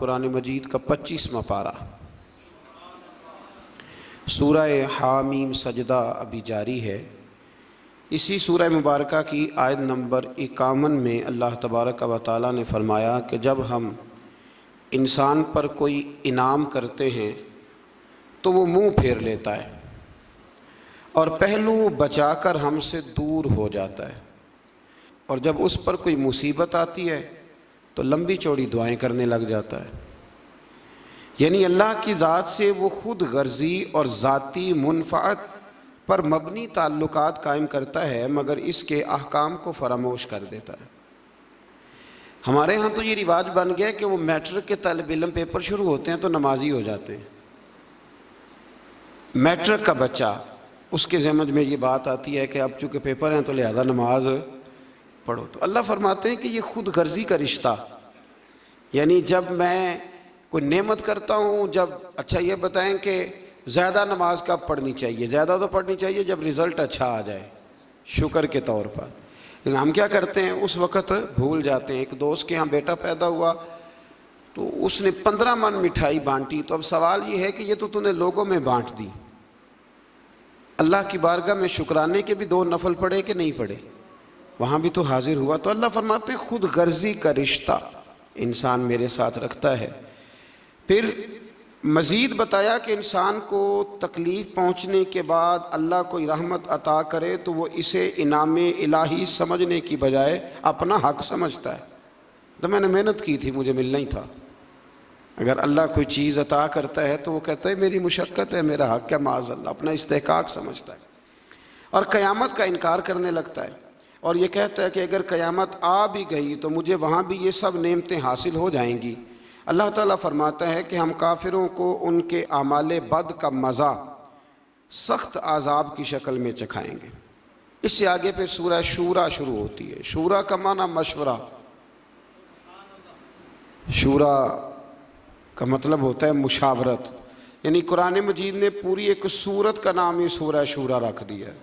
قرآن مجید کا 25واں پارہ، سورہ حامیم سجدہ ابھی جاری ہے۔ اسی سورہ مبارکہ کی آیت نمبر 51 میں اللہ تبارک و تعالیٰ نے فرمایا کہ جب ہم انسان پر کوئی انعام کرتے ہیں تو وہ منہ پھیر لیتا ہے اور پہلو بچا کر ہم سے دور ہو جاتا ہے، اور جب اس پر کوئی مصیبت آتی ہے تو لمبی چوڑی دعائیں کرنے لگ جاتا ہے۔ یعنی اللہ کی ذات سے وہ خود غرضی اور ذاتی منفعت پر مبنی تعلقات قائم کرتا ہے، مگر اس کے احکام کو فراموش کر دیتا ہے۔ ہمارے ہاں تو یہ رواج بن گیا کہ وہ میٹرک کے طالب علم پیپر شروع ہوتے ہیں تو نمازی ہو جاتے ہیں۔ میٹرک کا بچہ، اس کے ذہن میں یہ بات آتی ہے کہ اب چونکہ پیپر ہیں تو لہذا نماز پڑھو۔ تو اللہ فرماتے ہیں کہ یہ خود غرضی کا رشتہ، یعنی جب میں کوئی نعمت کرتا ہوں، جب اچھا یہ بتائیں کہ زیادہ نماز کب پڑھنی چاہیے؟ زیادہ تو پڑھنی چاہیے جب رزلٹ اچھا آ جائے، شکر کے طور پر۔ لیکن ہم کیا کرتے ہیں، اس وقت بھول جاتے ہیں۔ ایک دوست کے ہاں بیٹا پیدا ہوا تو اس نے 15 من مٹھائی بانٹی، تو اب سوال یہ ہے کہ یہ تو نے لوگوں میں بانٹ دی، اللہ کی بارگاہ میں شکرانے کے بھی 2 نفل پڑھے کہ نہیں پڑھے؟ وہاں بھی تو حاضر ہوا۔ تو اللہ فرماتے ہیں خود غرضی کا رشتہ انسان میرے ساتھ رکھتا ہے۔ پھر مزید بتایا کہ انسان کو تکلیف پہنچنے کے بعد اللہ کوئی رحمت عطا کرے تو وہ اسے انعام الہی سمجھنے کی بجائے اپنا حق سمجھتا ہے۔ تو میں نے محنت کی تھی، مجھے ملنا ہی تھا۔ اگر اللہ کوئی چیز عطا کرتا ہے تو وہ کہتا ہے میری مشقت ہے، میرا حق ہے، معاذ اللہ، اپنا استحقاق سمجھتا ہے اور قیامت کا انکار کرنے لگتا ہے، اور یہ کہتا ہے کہ اگر قیامت آ بھی گئی تو مجھے وہاں بھی یہ سب نعمتیں حاصل ہو جائیں گی۔ اللہ تعالیٰ فرماتا ہے کہ ہم کافروں کو ان کے اعمال بد کا مزہ سخت عذاب کی شکل میں چکھائیں گے۔ اس سے آگے پھر سورہ شورا شروع ہوتی ہے۔ شورا کا معنی مشورہ، شورا کا مطلب ہوتا ہے مشاورت، یعنی قرآن مجید نے پوری ایک سورت کا نام ہی سورہ شورا رکھ دیا ہے۔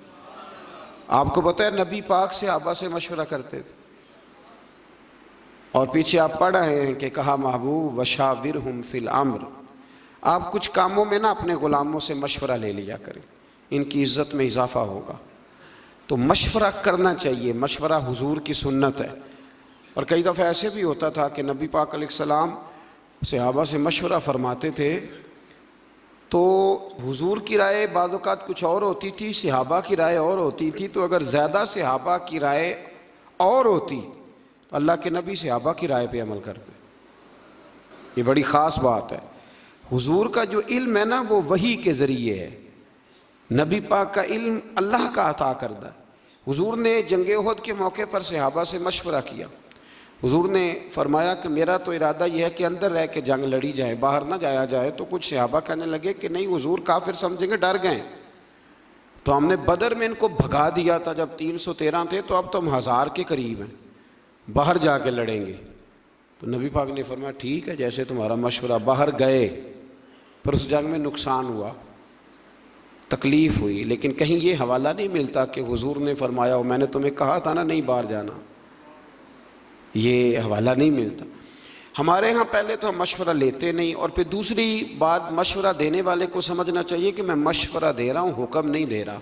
آپ کو پتہ ہے نبی پاک صحابہ سے مشورہ کرتے تھے، اور پیچھے آپ پڑھ رہے ہیں کہ کہا محبوب وشاورہم فی الامر، آپ کچھ کاموں میں نا اپنے غلاموں سے مشورہ لے لیا کریں، ان کی عزت میں اضافہ ہوگا۔ تو مشورہ کرنا چاہیے، مشورہ حضور کی سنت ہے۔ اور کئی دفعہ ایسے بھی ہوتا تھا کہ نبی پاک علیہ السلام صحابہ سے مشورہ فرماتے تھے تو حضور کی رائے بعض اوقات کچھ اور ہوتی تھی، صحابہ کی رائے اور ہوتی تھی۔ تو اگر زیادہ صحابہ کی رائے اور ہوتی تو اللہ کے نبی صحابہ کی رائے پہ عمل کرتے۔ یہ بڑی خاص بات ہے۔ حضور کا جو علم ہے نا وہ وحی کے ذریعے ہے، نبی پاک کا علم اللہ کا عطا کردہ ہے۔ حضور نے جنگ احد کے موقع پر صحابہ سے مشورہ کیا۔ حضور نے فرمایا کہ میرا تو ارادہ یہ ہے کہ اندر رہ کے جنگ لڑی جائے، باہر نہ جایا جائے۔ تو کچھ صحابہ کہنے لگے کہ نہیں حضور کافر سمجھیں گے، ڈر گئے۔ تو ہم نے بدر میں ان کو بھگا دیا تھا جب 313 تھے، تو اب تو ہم 1000 کے قریب ہیں، باہر جا کے لڑیں گے۔ تو نبی پاک نے فرمایا ٹھیک ہے جیسے تمہارا مشورہ۔ باہر گئے، پر اس جنگ میں نقصان ہوا، تکلیف ہوئی، لیکن کہیں یہ حوالہ نہیں ملتا کہ حضور نے فرمایا ہو میں نے تمہیں کہا تھا نا نہیں باہر جانا، یہ حوالہ نہیں ملتا۔ ہمارے ہاں پہلے تو ہم مشورہ لیتے نہیں، اور پھر دوسری بات مشورہ دینے والے کو سمجھنا چاہیے کہ میں مشورہ دے رہا ہوں، حکم نہیں دے رہا۔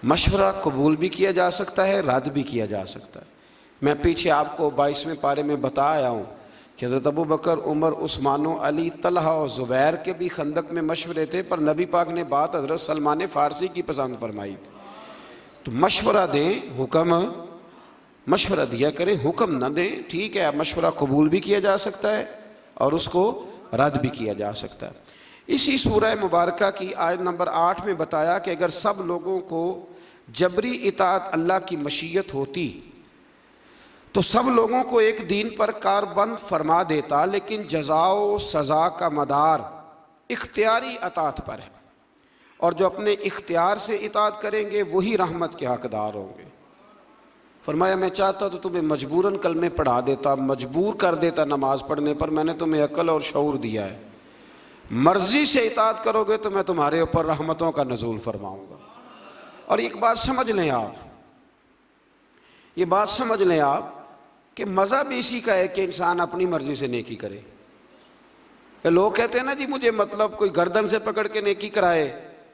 مشورہ قبول بھی کیا جا سکتا ہے، رد بھی کیا جا سکتا ہے۔ میں پیچھے آپ کو 22ویں پارے میں بتا آیا ہوں کہ حضرت ابو بکر، عمر، عثمان و علی، طلحہ اور زبیر کے بھی خندق میں مشورے تھے، پر نبی پاک نے بات حضرت سلمان فارسی کی پسند فرمائی تھی۔ تو مشورہ دیں، حکم مشورہ دیا کریں، حکم نہ دیں۔ ٹھیک ہے، مشورہ قبول بھی کیا جا سکتا ہے اور اس کو رد بھی کیا جا سکتا ہے۔ اسی سورہ مبارکہ کی آیت نمبر 8 میں بتایا کہ اگر سب لوگوں کو جبری اطاعت اللہ کی مشیت ہوتی تو سب لوگوں کو ایک دین پر کاربند فرما دیتا، لیکن جزا و سزا کا مدار اختیاری اطاعت پر ہے، اور جو اپنے اختیار سے اطاعت کریں گے وہی رحمت کے حقدار ہوں گے۔ فرمایا میں چاہتا تو تمہیں مجبوراً کلمے پڑھا دیتا، مجبور کر دیتا نماز پڑھنے پر، میں نے تمہیں عقل اور شعور دیا ہے، مرضی سے اطاعت کرو گے تو میں تمہارے اوپر رحمتوں کا نزول فرماؤں گا۔ اور ایک بات سمجھ لیں آپ، یہ بات سمجھ لیں آپ کہ مزہ بھی اسی کا ہے کہ انسان اپنی مرضی سے نیکی کرے۔ کہ لوگ کہتے ہیں نا جی مجھے مطلب کوئی گردن سے پکڑ کے نیکی کرائے،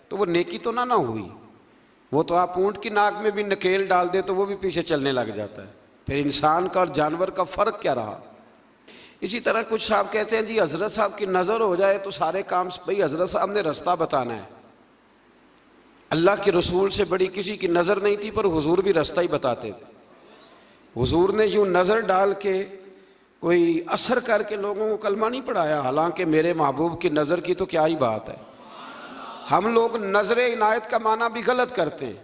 تو وہ نیکی تو نہ ہوئی، وہ تو آپ اونٹ کی ناک میں بھی نکیل ڈال دے تو وہ بھی پیچھے چلنے لگ جاتا ہے، پھر انسان کا اور جانور کا فرق کیا رہا؟ اسی طرح کچھ صاحب کہتے ہیں جی حضرت صاحب کی نظر ہو جائے تو سارے کام، بھئی حضرت صاحب نے رستہ بتانا ہے، اللہ کے رسول سے بڑی کسی کی نظر نہیں تھی، پر حضور بھی رستہ ہی بتاتے تھے۔ حضور نے یوں نظر ڈال کے کوئی اثر کر کے لوگوں کو کلمہ نہیں پڑھایا، حالانکہ میرے محبوب کی نظر کی تو کیا ہی بات ہے۔ ہم لوگ نظر عنایت کا معنی بھی غلط کرتے ہیں۔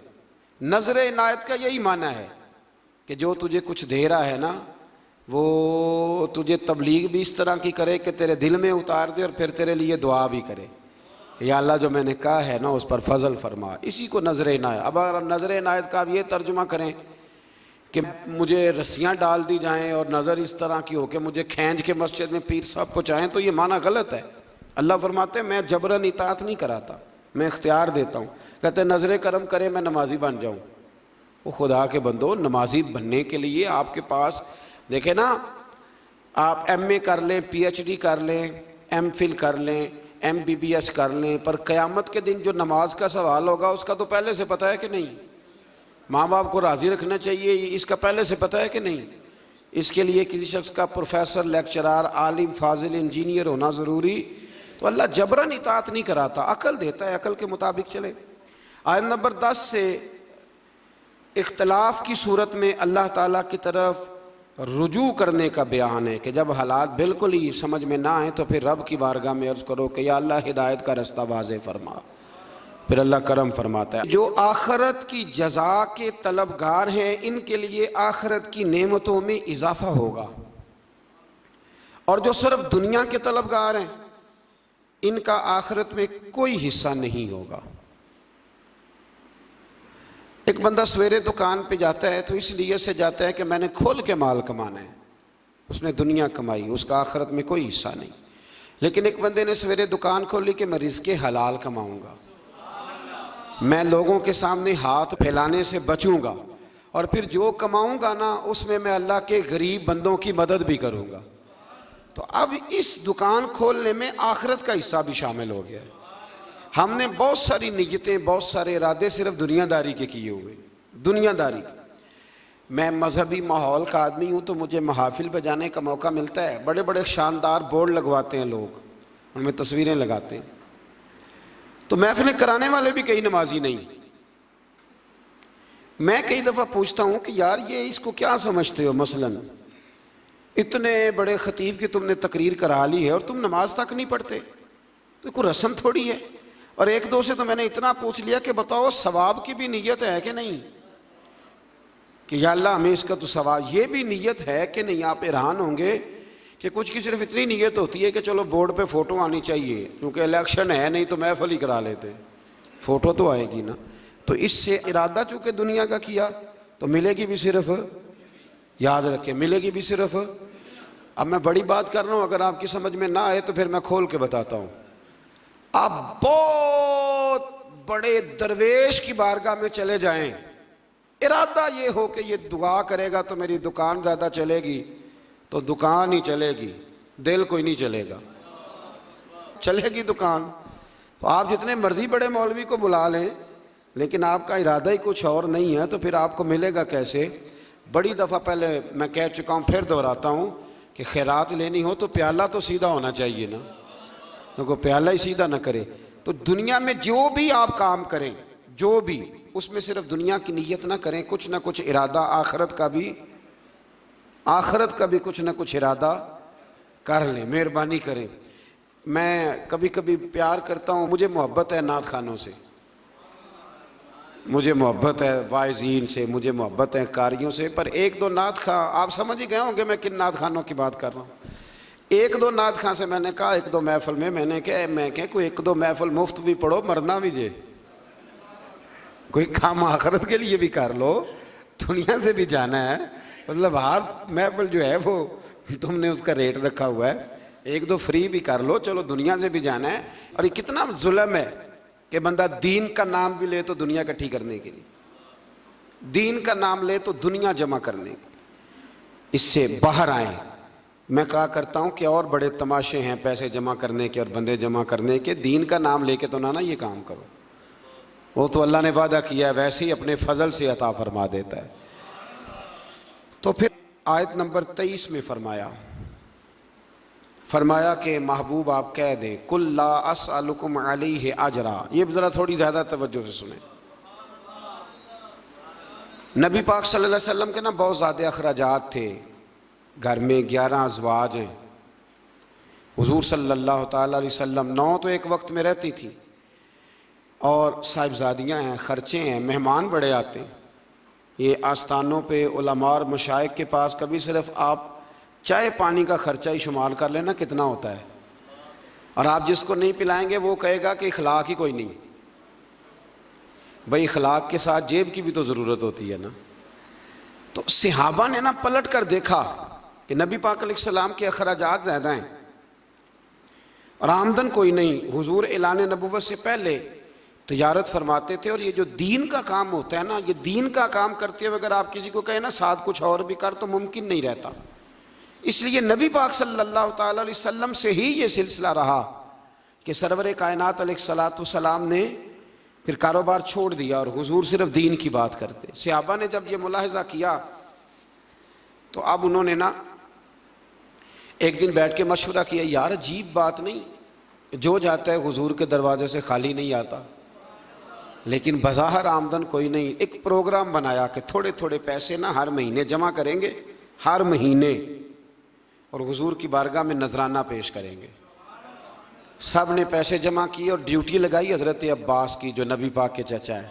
نظر عنایت کا یہی معنی ہے کہ جو تجھے کچھ دے رہا ہے نا، وہ تجھے تبلیغ بھی اس طرح کی کرے کہ تیرے دل میں اتار دے، اور پھر تیرے لیے دعا بھی کرے، یا اللہ جو میں نے کہا ہے نا اس پر فضل فرما، اسی کو نظر عنایت۔ اب اگر نظر عنایت کا اب یہ ترجمہ کریں کہ مجھے رسیاں ڈال دی جائیں اور نظر اس طرح کی ہو کہ مجھے کھینچ کے مسجد میں پیر صاحب پہنچائیں، تو یہ معنی غلط ہے۔ اللہ فرماتے ہیں میں جبراً اطاعت نہیں کراتا، میں اختیار دیتا ہوں۔ کہتے ہیں نظر کرم کرے میں نمازی بن جاؤں۔ وہ خدا کے بندو، نمازی بننے کے لیے آپ کے پاس دیکھیں نا، آپ ایم اے کر لیں، پی ایچ ڈی کر لیں، ایم فل کر لیں، ایم بی بی ایس کر لیں، پر قیامت کے دن جو نماز کا سوال ہوگا اس کا تو پہلے سے پتہ ہے کہ نہیں؟ ماں باپ کو راضی رکھنا چاہیے، اس کا پہلے سے پتہ ہے کہ نہیں؟ اس کے لیے کسی شخص کا پروفیسر، لیکچرار، عالم، فاضل، انجینئر ہونا ضروری؟ تو اللہ جبراً اطاعت نہیں کراتا، عقل دیتا ہے، عقل کے مطابق چلے۔ آیت نمبر 10 سے اختلاف کی صورت میں اللہ تعالیٰ کی طرف رجوع کرنے کا بیان ہے کہ جب حالات بالکل ہی سمجھ میں نہ آئیں تو پھر رب کی بارگاہ میں عرض کرو کہ یا اللہ ہدایت کا رستہ واضح فرما، پھر اللہ کرم فرماتا ہے۔ جو آخرت کی جزا کے طلبگار ہیں ان کے لیے آخرت کی نعمتوں میں اضافہ ہوگا، اور جو صرف دنیا کے طلبگار ہیں ان کا آخرت میں کوئی حصہ نہیں ہوگا۔ ایک بندہ سویرے دکان پہ جاتا ہے تو اس لیے سے جاتا ہے کہ میں نے کھول کے مال کمانا ہے، اس نے دنیا کمائی، اس کا آخرت میں کوئی حصہ نہیں۔ لیکن ایک بندے نے سویرے دکان کھولی کہ میں رزق حلال کماؤں گا، میں لوگوں کے سامنے ہاتھ پھیلانے سے بچوں گا، اور پھر جو کماؤں گا نا اس میں اللہ کے غریب بندوں کی مدد بھی کروں گا، تو اب اس دکان کھولنے میں آخرت کا حصہ بھی شامل ہو گیا۔ ہم نے بہت ساری نیتیں، بہت سارے ارادے صرف دنیا داری کے کیے ہوئے، دنیا داری کے۔ میں مذہبی ماحول کا آدمی ہوں تو مجھے محافل پہ جانے کا موقع ملتا ہے، بڑے بڑے شاندار بورڈ لگواتے ہیں لوگ، ان میں تصویریں لگاتے ہیں، تو محفلیں کرانے والے بھی کئی نمازی نہیں۔ میں کئی دفعہ پوچھتا ہوں کہ یار یہ اس کو کیا سمجھتے ہو، مثلاً اتنے بڑے خطیب کی تم نے تقریر کرا لی ہے اور تم نماز تک نہیں پڑھتے، تو کوئی رسم تھوڑی ہے۔ اور ایک دو سے تو میں نے اتنا پوچھ لیا کہ بتاؤ ثواب کی بھی نیت ہے کہ نہیں، کہ یا اللہ ہمیں اس کا تو ثواب، یہ بھی نیت ہے کہ نہیں؟ آپ حیران ہوں گے کہ کچھ کی صرف اتنی نیت ہوتی ہے کہ چلو بورڈ پہ فوٹو آنی چاہیے، کیونکہ الیکشن ہے، نہیں تو محفل ہی کرا لیتے، فوٹو تو آئے گی نا۔ تو اس سے ارادہ چونکہ دنیا کا کیا تو ملے گی بھی صرف، یاد رکھیں ملے گی بھی صرف۔ اب میں بڑی بات کر رہا ہوں، اگر آپ کی سمجھ میں نہ آئے تو پھر میں کھول کے بتاتا ہوں۔ آپ بہت بڑے درویش کی بارگاہ میں چلے جائیں، ارادہ یہ ہو کہ یہ دعا کرے گا تو میری دکان زیادہ چلے گی، تو دکان ہی چلے گی، دل کوئی نہیں چلے گا، چلے گی دکان۔ تو آپ جتنے مرضی بڑے مولوی کو بلا لیں، لیکن آپ کا ارادہ ہی کچھ اور نہیں ہے تو پھر آپ کو ملے گا کیسے؟ بڑی دفعہ پہلے میں کہہ چکا ہوں، پھر دہراتا ہوں کہ خیرات لینی ہو تو پیالہ تو سیدھا ہونا چاہیے نا، کیونکہ پیالہ ہی سیدھا نہ کرے۔ تو دنیا میں جو بھی آپ کام کریں، جو بھی، اس میں صرف دنیا کی نیت نہ کریں، کچھ نہ کچھ ارادہ آخرت کا بھی کچھ نہ کچھ ارادہ کر لیں، مہربانی کریں۔ میں کبھی کبھی پیار کرتا ہوں، مجھے محبت ہے نعت خوانوں سے، مجھے محبت ہے واعظین سے، مجھے محبت ہے قاریوں سے، پر ایک دو نعت خواں، آپ سمجھ ہی گئے ہوں گے میں کن نعت خوانوں کی بات کر رہا ہوں۔ ایک دو نعت خواں سے میں نے کہا، ایک دو محفل میں کہ کوئی ایک دو محفل مفت بھی پڑھو، مرنا بھی جے، کوئی کام آخرت کے لیے بھی کر لو، دنیا سے بھی جانا ہے، مطلب ہر محفل جو ہے وہ تم نے اس کا ریٹ رکھا ہوا ہے، ایک دو فری بھی کر لو، چلو دنیا سے بھی جانا ہے۔ اور یہ کتنا ظلم ہے کہ بندہ دین کا نام بھی لے تو دنیا اکٹھی کرنے کے لیے، دین کا نام لے تو دنیا جمع کرنے کے، اس سے باہر آئیں۔ میں کہا کرتا ہوں کہ اور بڑے تماشے ہیں پیسے جمع کرنے کے اور بندے جمع کرنے کے، دین کا نام لے کے تو نہ یہ کام کرو، وہ تو اللہ نے وعدہ کیا ہے ویسے ہی اپنے فضل سے عطا فرما دیتا ہے۔ تو پھر آیت نمبر 23 میں فرمایا کہ محبوب آپ کہہ دیں قُلْ لَا أَسْأَلُكُمْ عَلَيْهِ أَجْرًا۔ یہ ذرا تھوڑی زیادہ توجہ سے سنیں۔ نبی پاک صلی اللہ علیہ وسلم کے نا بہت زیادہ اخراجات تھے، گھر میں 11 ازواج ہیں، حضور صلی اللہ تعالیٰ علیہ وسلم 9 تو ایک وقت میں رہتی تھی، اور صاحبزادیاں ہیں، خرچے ہیں، مہمان بڑے آتے ہیں۔ یہ آستانوں پہ علماء اور مشائخ کے پاس کبھی صرف آپ چائے پانی کا خرچہ ہی شمار کر لینا کتنا ہوتا ہے، اور آپ جس کو نہیں پلائیں گے وہ کہے گا کہ اخلاق ہی کوئی نہیں۔ بھئی اخلاق کے ساتھ جیب کی بھی تو ضرورت ہوتی ہے نا۔ تو صحابہ نے نا پلٹ کر دیکھا کہ نبی پاک علیہ السلام کے اخراجات زیادہ ہیں اور آمدن کوئی نہیں۔ حضور اعلان نبوت سے پہلے تجارت فرماتے تھے، اور یہ جو دین کا کام ہوتا ہے نا، یہ دین کا کام کرتے ہوئے اگر آپ کسی کو کہیں نا ساتھ کچھ اور بھی کر تو ممکن نہیں رہتا۔ اس لیے نبی پاک صلی اللہ تعالیٰ علیہ وسلم سے ہی یہ سلسلہ رہا کہ سرور کائنات علیہ الصلاۃ والسلام نے پھر کاروبار چھوڑ دیا اور حضور صرف دین کی بات کرتے۔ صحابہ نے جب یہ ملاحظہ کیا تو اب انہوں نے نا ایک دن بیٹھ کے مشورہ کیا، یار عجیب بات نہیں، جو جاتا ہے حضور کے دروازے سے خالی نہیں آتا، لیکن بظاہر آمدن کوئی نہیں۔ ایک پروگرام بنایا کہ تھوڑے تھوڑے پیسے نا ہر مہینے جمع کریں گے، ہر مہینے، اور حضور کی بارگاہ میں نذرانہ پیش کریں گے۔ سب نے پیسے جمع کیے اور ڈیوٹی لگائی حضرت عباس کی جو نبی پاک کے چچا ہے،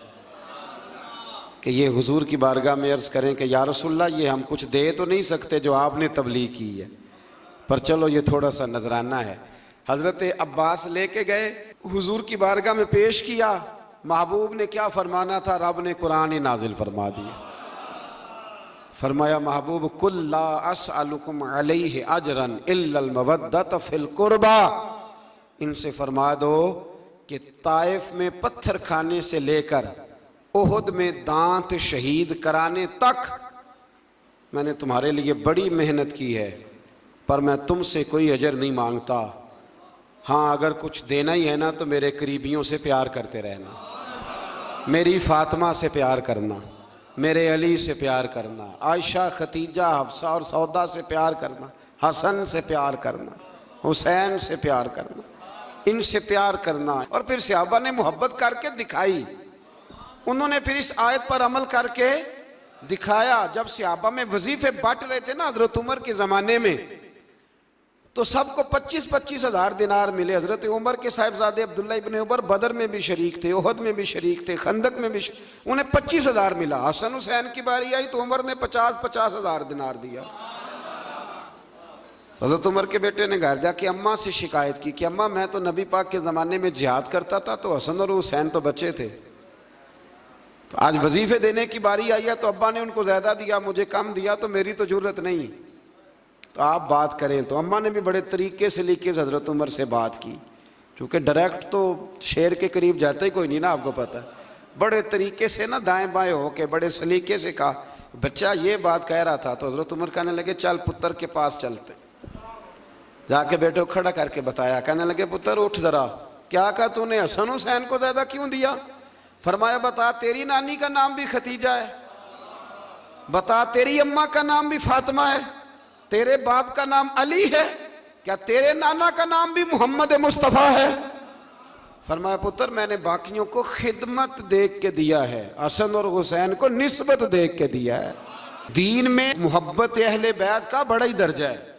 کہ یہ حضور کی بارگاہ میں عرض کریں کہ یا رسول اللہ یہ ہم کچھ دے تو نہیں سکتے جو آپ نے تبلیغ کی ہے، پر چلو یہ تھوڑا سا نذرانہ ہے۔ حضرت عباس لے کے گئے، حضور کی بارگاہ میں پیش کیا۔ محبوب نے کیا فرمانا تھا، رب نے قرآن نازل فرما دیا۔ فرمایا محبوب قُلْ لَا أَسْأَلُكُمْ عَلَيْهِ أَجْرًا إِلَّا الْمَوَدَّةَ فِي الْقُرْبَى۔ ان سے فرما دو کہ طائف میں پتھر کھانے سے لے کر احد میں دانت شہید کرانے تک میں نے تمہارے لیے بڑی محنت کی ہے، پر میں تم سے کوئی اجر نہیں مانگتا۔ ہاں اگر کچھ دینا ہی ہے نا تو میرے قریبیوں سے پیار کرتے رہنا، میری فاطمہ سے پیار کرنا، میرے علی سے پیار کرنا، عائشہ، ختیجہ، حفصہ اور سودا سے پیار کرنا، حسن سے پیار کرنا، حسین سے پیار کرنا، ان سے پیار کرنا۔ اور پھر صحابہ نے محبت کر کے دکھائی، انہوں نے پھر اس آیت پر عمل کر کے دکھایا۔ جب صحابہ میں وظیفے بانٹ رہے تھے نا حضرت عمر کے زمانے میں، تو سب کو 25-25 ہزار دینار ملے۔ حضرت عمر کے صاحبزادے عبداللہ ابن عمر بدر میں بھی شریک تھے، احد میں بھی شریک تھے، خندق میں بھی انہیں 25 ہزار ملا۔ حسن حسین کی باری آئی تو عمر نے 50-50 ہزار دینار دیا۔ حضرت عمر کے بیٹے نے گھر جا کے اماں سے شکایت کی کہ اماں میں تو نبی پاک کے زمانے میں جہاد کرتا تھا تو حسن اور حسین تو بچے تھے، تو آج وظیفے دینے کی باری آئی ہے تو ابا نے ان کو زیادہ دیا، مجھے کم دیا، تو میری تو ضرورت نہیں، تو آپ بات کریں۔ تو اماں نے بھی بڑے طریقے سے لے کے حضرت عمر سے بات کی، کیونکہ ڈائریکٹ تو شیر کے قریب جاتا ہی کوئی نہیں نا، آپ کو پتہ ہے۔ بڑے طریقے سے نا دائیں بائیں ہو کے بڑے سلیقے سے کہا، بچہ یہ بات کہہ رہا تھا، تو حضرت عمر کہنے لگے چل پتر کے پاس چلتے۔ جا کے بیٹے کو کھڑا کر کے بتایا، کہنے لگے پتر اٹھ ذرا، کیا کہا تو نے حسن حسین کو زیادہ کیوں دیا؟ فرمایا بتا تیری نانی کا نام بھی ختیجہ ہے، بتا تیری اماں کا نام بھی فاطمہ ہے، تیرے باپ کا نام علی ہے، کیا تیرے نانا کا نام بھی محمد مصطفیٰ ہے؟ فرمایا پتر میں نے باقیوں کو خدمت دیکھ کے دیا ہے، حسن اور حسین کو نسبت دیکھ کے دیا ہے۔ دین میں محبت اہل بیت کا بڑا ہی درجہ ہے۔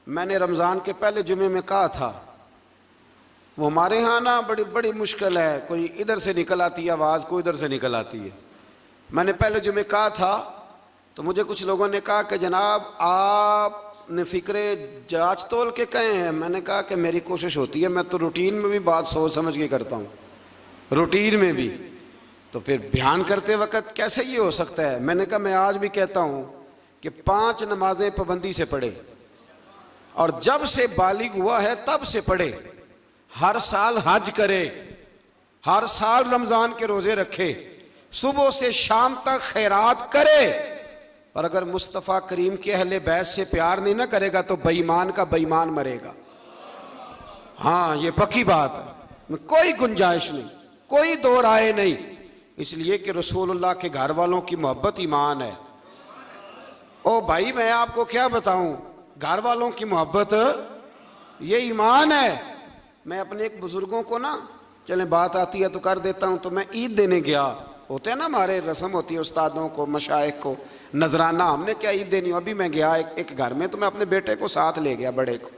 میں نے رمضان کے پہلے جمعے میں کہا تھا، وہ ہمارے ہاں نا بڑی مشکل ہے، کوئی ادھر سے نکل آتی ہے آواز، کوئی ادھر سے نکل آتی ہے۔ میں نے پہلے جمعے کہا تھا تو مجھے کچھ لوگوں نے کہا کہ جناب آپ نے فکرے جانچ تول کے کہے ہیں۔ میں نے کہا کہ میری کوشش ہوتی ہے، میں تو روٹین میں بھی بات سوچ سمجھ کے کرتا ہوں، روٹین میں بھی، تو پھر بیان کرتے وقت کیسے یہ ہو سکتا ہے؟ میں نے کہا میں آج بھی کہتا ہوں کہ 5 نمازیں پابندی سے پڑھے، اور جب سے بالغ ہوا ہے تب سے پڑھے، ہر سال حج کرے، ہر سال رمضان کے روزے رکھے، صبح سے شام تک خیرات کرے، اور اگر مصطفیٰ کریم کے اہل بیت سے پیار نہیں نہ کرے گا تو بے ایمان کا بے ایمان مرے گا. ہاں یہ پکی بات ہے, کوئی گنجائش نہیں, کوئی دو رائے نہیں. اس لیے کہ رسول اللہ کے گھر والوں کی محبت ایمان ہے. او بھائی میں آپ کو کیا بتاؤں, گھر والوں کی محبت یہ ایمان ہے. میں اپنے ایک بزرگوں کو نا, چلیں بات آتی ہے تو کر دیتا ہوں, تو میں عید دینے گیا. ہوتے ہیں نا ہمارے رسم ہوتی ہے استادوں کو مشائخ کو نذرانہ, ہم نے کیا عید دینی. ابھی میں گیا ایک گھر میں, تو میں اپنے بیٹے کو ساتھ لے گیا, بڑے کو.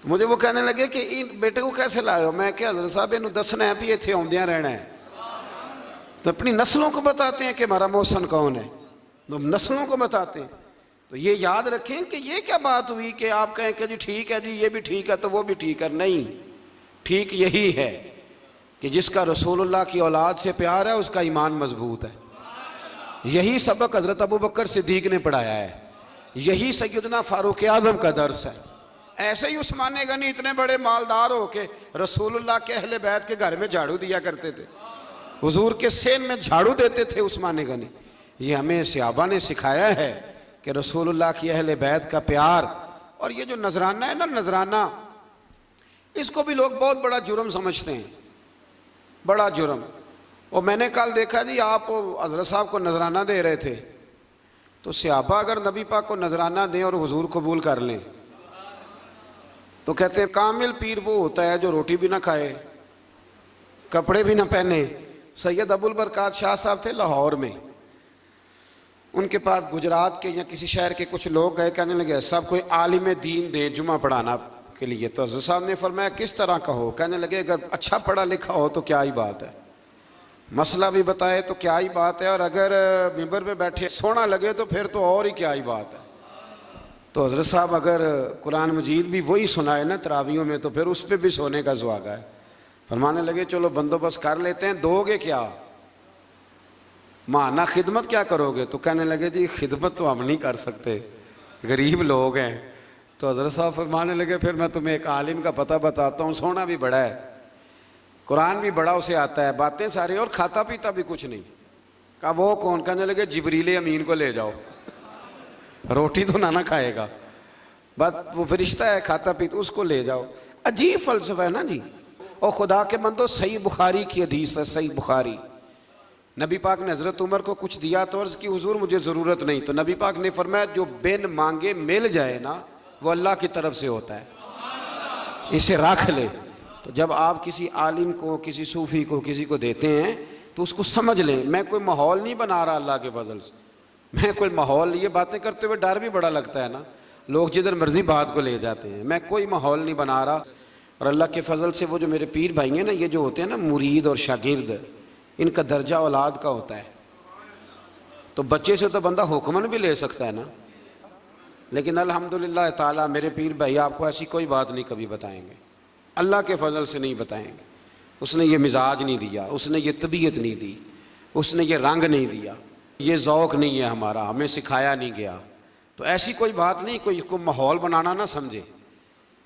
تو مجھے وہ کہنے لگے کہ بیٹے کو کیسے لائے ہو. میں کہ حضرت صاحب انہوں دسنا ہے بھی اتنے آمدیاں رہنا ہے. تو اپنی نسلوں کو بتاتے ہیں کہ ہمارا محسن کون ہے, تو نسلوں کو بتاتے ہیں. تو یہ یاد رکھیں کہ یہ کیا بات ہوئی کہ آپ کہیں کہ جی ٹھیک ہے جی یہ بھی ٹھیک ہے تو وہ بھی ٹھیک ہے. نہیں, ٹھیک یہی ہے کہ جس کا رسول اللہ کی اولاد سے پیار ہے اس کا ایمان مضبوط ہے. یہی سبق حضرت ابوبکر صدیق نے پڑھایا ہے, یہی سیدنا فاروق اعظم کا درس ہے. ایسے ہی عثمان غنی اتنے بڑے مالدار ہو کے رسول اللہ کے اہل بیت کے گھر میں جھاڑو دیا کرتے تھے, حضور کے سین میں جھاڑو دیتے تھے عثمان غنی. یہ ہمیں صحابہ نے سکھایا ہے کہ رسول اللہ کی اہل بیت کا پیار. اور یہ جو نذرانہ ہے نا, نذرانہ, اس کو بھی لوگ بہت بڑا جرم سمجھتے ہیں, بڑا جرم. اور میں نے کل دیکھا جی آپ حضرت صاحب کو نذرانہ دے رہے تھے, تو صحابہ اگر نبی پاک کو نذرانہ دیں اور حضور قبول کر لیں تو کہتے ہیں کامل پیر وہ ہوتا ہے جو روٹی بھی نہ کھائے, کپڑے بھی نہ پہنے. سید ابو البرکات شاہ صاحب تھے لاہور میں, ان کے پاس گجرات کے یا کسی شہر کے کچھ لوگ گئے, کہنے لگے سب کوئی عالم دین دے جمعہ پڑھانا کے لیے. تو حضرت صاحب نے فرمایا کس طرح کا ہو. کہنے لگے اگر اچھا پڑھا لکھا ہو تو کیا ہی بات ہے, مسئلہ بھی بتائے تو کیا ہی بات ہے, اور اگر ممبر پہ بیٹھے سونا لگے تو پھر تو اور ہی کیا ہی بات ہے. تو حضرت صاحب اگر قرآن مجید بھی وہی سنائے نا تراویوں میں تو پھر اس پہ بھی سونے کا سواگا ہے. فرمانے لگے چلو بندوبست کر لیتے ہیں, دو گے کیا, مانا خدمت کیا کرو گے. تو کہنے لگے جی خدمت تو ہم نہیں کر سکتے, غریب لوگ ہیں. تو حضرت صاحب فرمانے لگے پھر میں تمہیں ایک عالم کا پتہ بتاتا ہوں, سونا بھی بڑا ہے, قرآن بھی بڑا اسے آتا ہے, باتیں ساری, اور کھاتا پیتا بھی کچھ نہیں. کہا وہ کون. کہنے لگے جبریل امین کو لے جاؤ, روٹی تو نہ کھائے گا, بس وہ فرشتہ ہے کھاتا پیتا, اس کو لے جاؤ. عجیب فلسفہ ہے نا جی. اور خدا کے بندو صحیح بخاری کی حدیث ہے, صحیح بخاری. نبی پاک نے حضرت عمر کو کچھ دیا تو عرض کی حضور مجھے ضرورت نہیں. تو نبی پاک نے فرمایا جو بن مانگے مل جائے نا وہ اللہ کی طرف سے ہوتا ہے, اسے رکھ لے. تو جب آپ کسی عالم کو, کسی صوفی کو, کسی کو دیتے ہیں تو اس کو سمجھ لیں میں کوئی ماحول نہیں بنا رہا اللہ کے فضل سے, میں کوئی ماحول, یہ باتیں کرتے ہوئے ڈر بھی بڑا لگتا ہے نا, لوگ جدھر مرضی بات کو لے جاتے ہیں. میں کوئی ماحول نہیں بنا رہا. اور اللہ کے فضل سے وہ جو میرے پیر بھائی ہیں نا, یہ جو ہوتے ہیں نا مرید اور شاگرد, ان کا درجہ اولاد کا ہوتا ہے. تو بچے سے تو بندہ حکمن بھی لے سکتا ہے نا, لیکن الحمدللہ تعالیٰ میرے پیر بھائی آپ کو ایسی کوئی بات نہیں کبھی بتائیں گے, اللہ کے فضل سے نہیں بتائیں گے. اس نے یہ مزاج نہیں دیا, اس نے یہ طبیعت نہیں دی, اس نے یہ رنگ نہیں دیا, یہ ذوق نہیں ہے ہمارا, ہمیں سکھایا نہیں گیا. تو ایسی کوئی بات نہیں, کوئی اس کو ماحول بنانا نہ سمجھے,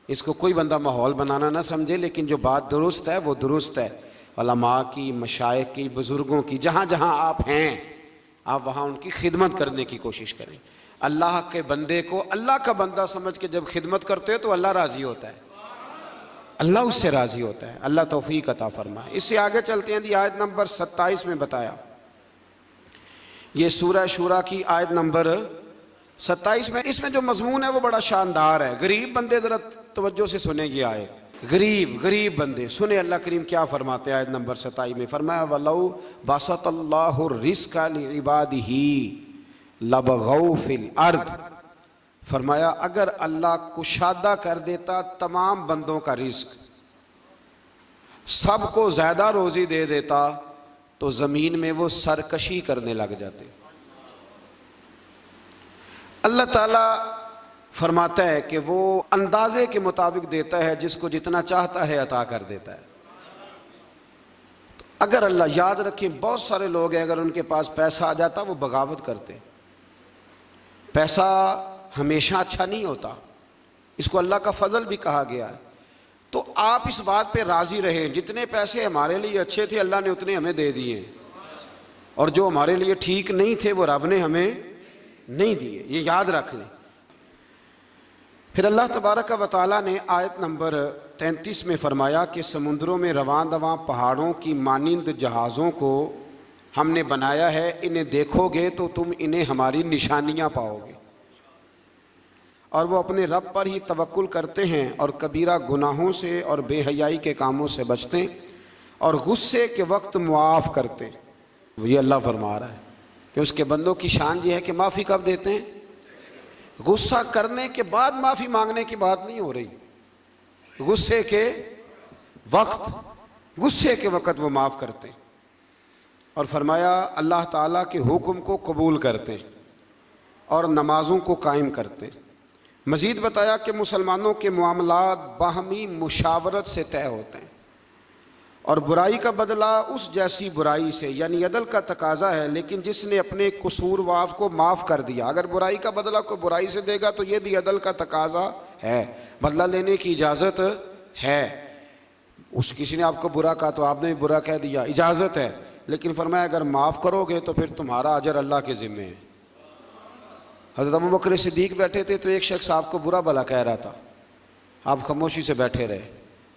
اس کو کوئی بندہ ماحول بنانا نہ سمجھے. لیکن جو بات درست ہے وہ درست ہے. علماء کی, مشائخ کی, بزرگوں کی, جہاں جہاں آپ ہیں آپ وہاں ان کی خدمت کرنے کی کوشش کریں. اللہ کے بندے کو اللہ کا بندہ سمجھ کے جب خدمت کرتے ہو تو اللہ راضی ہوتا ہے, اللہ اس سے راضی ہوتا ہے. اللہ توفیق عطا فرمائے. اس سے آگے چلتے ہیں. آیت نمبر 27 میں بتایا, یہ سورہ شورا کی آیت نمبر 27 میں, اس میں جو مضمون ہے وہ بڑا شاندار ہے. غریب بندے ذرا توجہ سے سنیں گی آیت. غریب بندے سنیں اللہ کریم کیا فرماتے ہیں. آیت نمبر 27 میں فرمایا وَلَوْ بَسَطَ اللَّهُ الرِّزْقَ لِعِبَادِهِ لَبَغَوْا فِي الْأَرْضِ. فرمایا اگر اللہ کشادہ کر دیتا تمام بندوں کا رزق, سب کو زیادہ روزی دے دیتا تو زمین میں وہ سرکشی کرنے لگ جاتے. اللہ تعالیٰ فرماتا ہے کہ وہ اندازے کے مطابق دیتا ہے, جس کو جتنا چاہتا ہے عطا کر دیتا ہے. اگر اللہ, یاد رکھیں بہت سارے لوگ ہیں اگر ان کے پاس پیسہ آ جاتا وہ بغاوت کرتے. پیسہ ہمیشہ اچھا نہیں ہوتا, اس کو اللہ کا فضل بھی کہا گیا ہے. تو آپ اس بات پہ راضی رہیں, جتنے پیسے ہمارے لیے اچھے تھے اللہ نے اتنے ہمیں دے دیے, اور جو ہمارے لیے ٹھیک نہیں تھے وہ رب نے ہمیں نہیں دیے، یہ یاد رکھ لیں۔ پھر اللہ تبارک و تعالیٰ نے آیت نمبر 33 میں فرمایا کہ سمندروں میں رواں دواں پہاڑوں کی مانند جہازوں کو ہم نے بنایا ہے، انہیں دیکھو گے تو تم انہیں ہماری نشانیاں پاؤ گے، اور وہ اپنے رب پر ہی توکل کرتے ہیں اور کبیرہ گناہوں سے اور بے حیائی کے کاموں سے بچتے ہیں اور غصے کے وقت معاف کرتے ہیں۔ یہ اللہ فرما رہا ہے کہ اس کے بندوں کی شان یہ ہے کہ معافی کب دیتے ہیں؟ غصہ کرنے کے بعد معافی مانگنے کی بات نہیں ہو رہی، غصے کے وقت وہ معاف کرتے ہیں۔ اور فرمایا اللہ تعالیٰ کے حکم کو قبول کرتے ہیں اور نمازوں کو قائم کرتے ہیں۔ مزید بتایا کہ مسلمانوں کے معاملات باہمی مشاورت سے طے ہوتے ہیں، اور برائی کا بدلہ اس جیسی برائی سے، یعنی عدل کا تقاضا ہے، لیکن جس نے اپنے قصوروار کو معاف کر دیا، اگر برائی کا بدلہ کوئی برائی سے دے گا تو یہ بھی عدل کا تقاضا ہے، بدلہ لینے کی اجازت ہے۔ کسی نے آپ کو برا کہا تو آپ نے بھی برا کہہ دیا، اجازت ہے، لیکن فرمایا اگر معاف کرو گے تو پھر تمہارا اجر اللہ کے ذمے ہے۔ حضرت ابوبکر صدیق بیٹھے تھے تو ایک شخص آپ کو برا بھلا کہہ رہا تھا، آپ خاموشی سے بیٹھے رہے،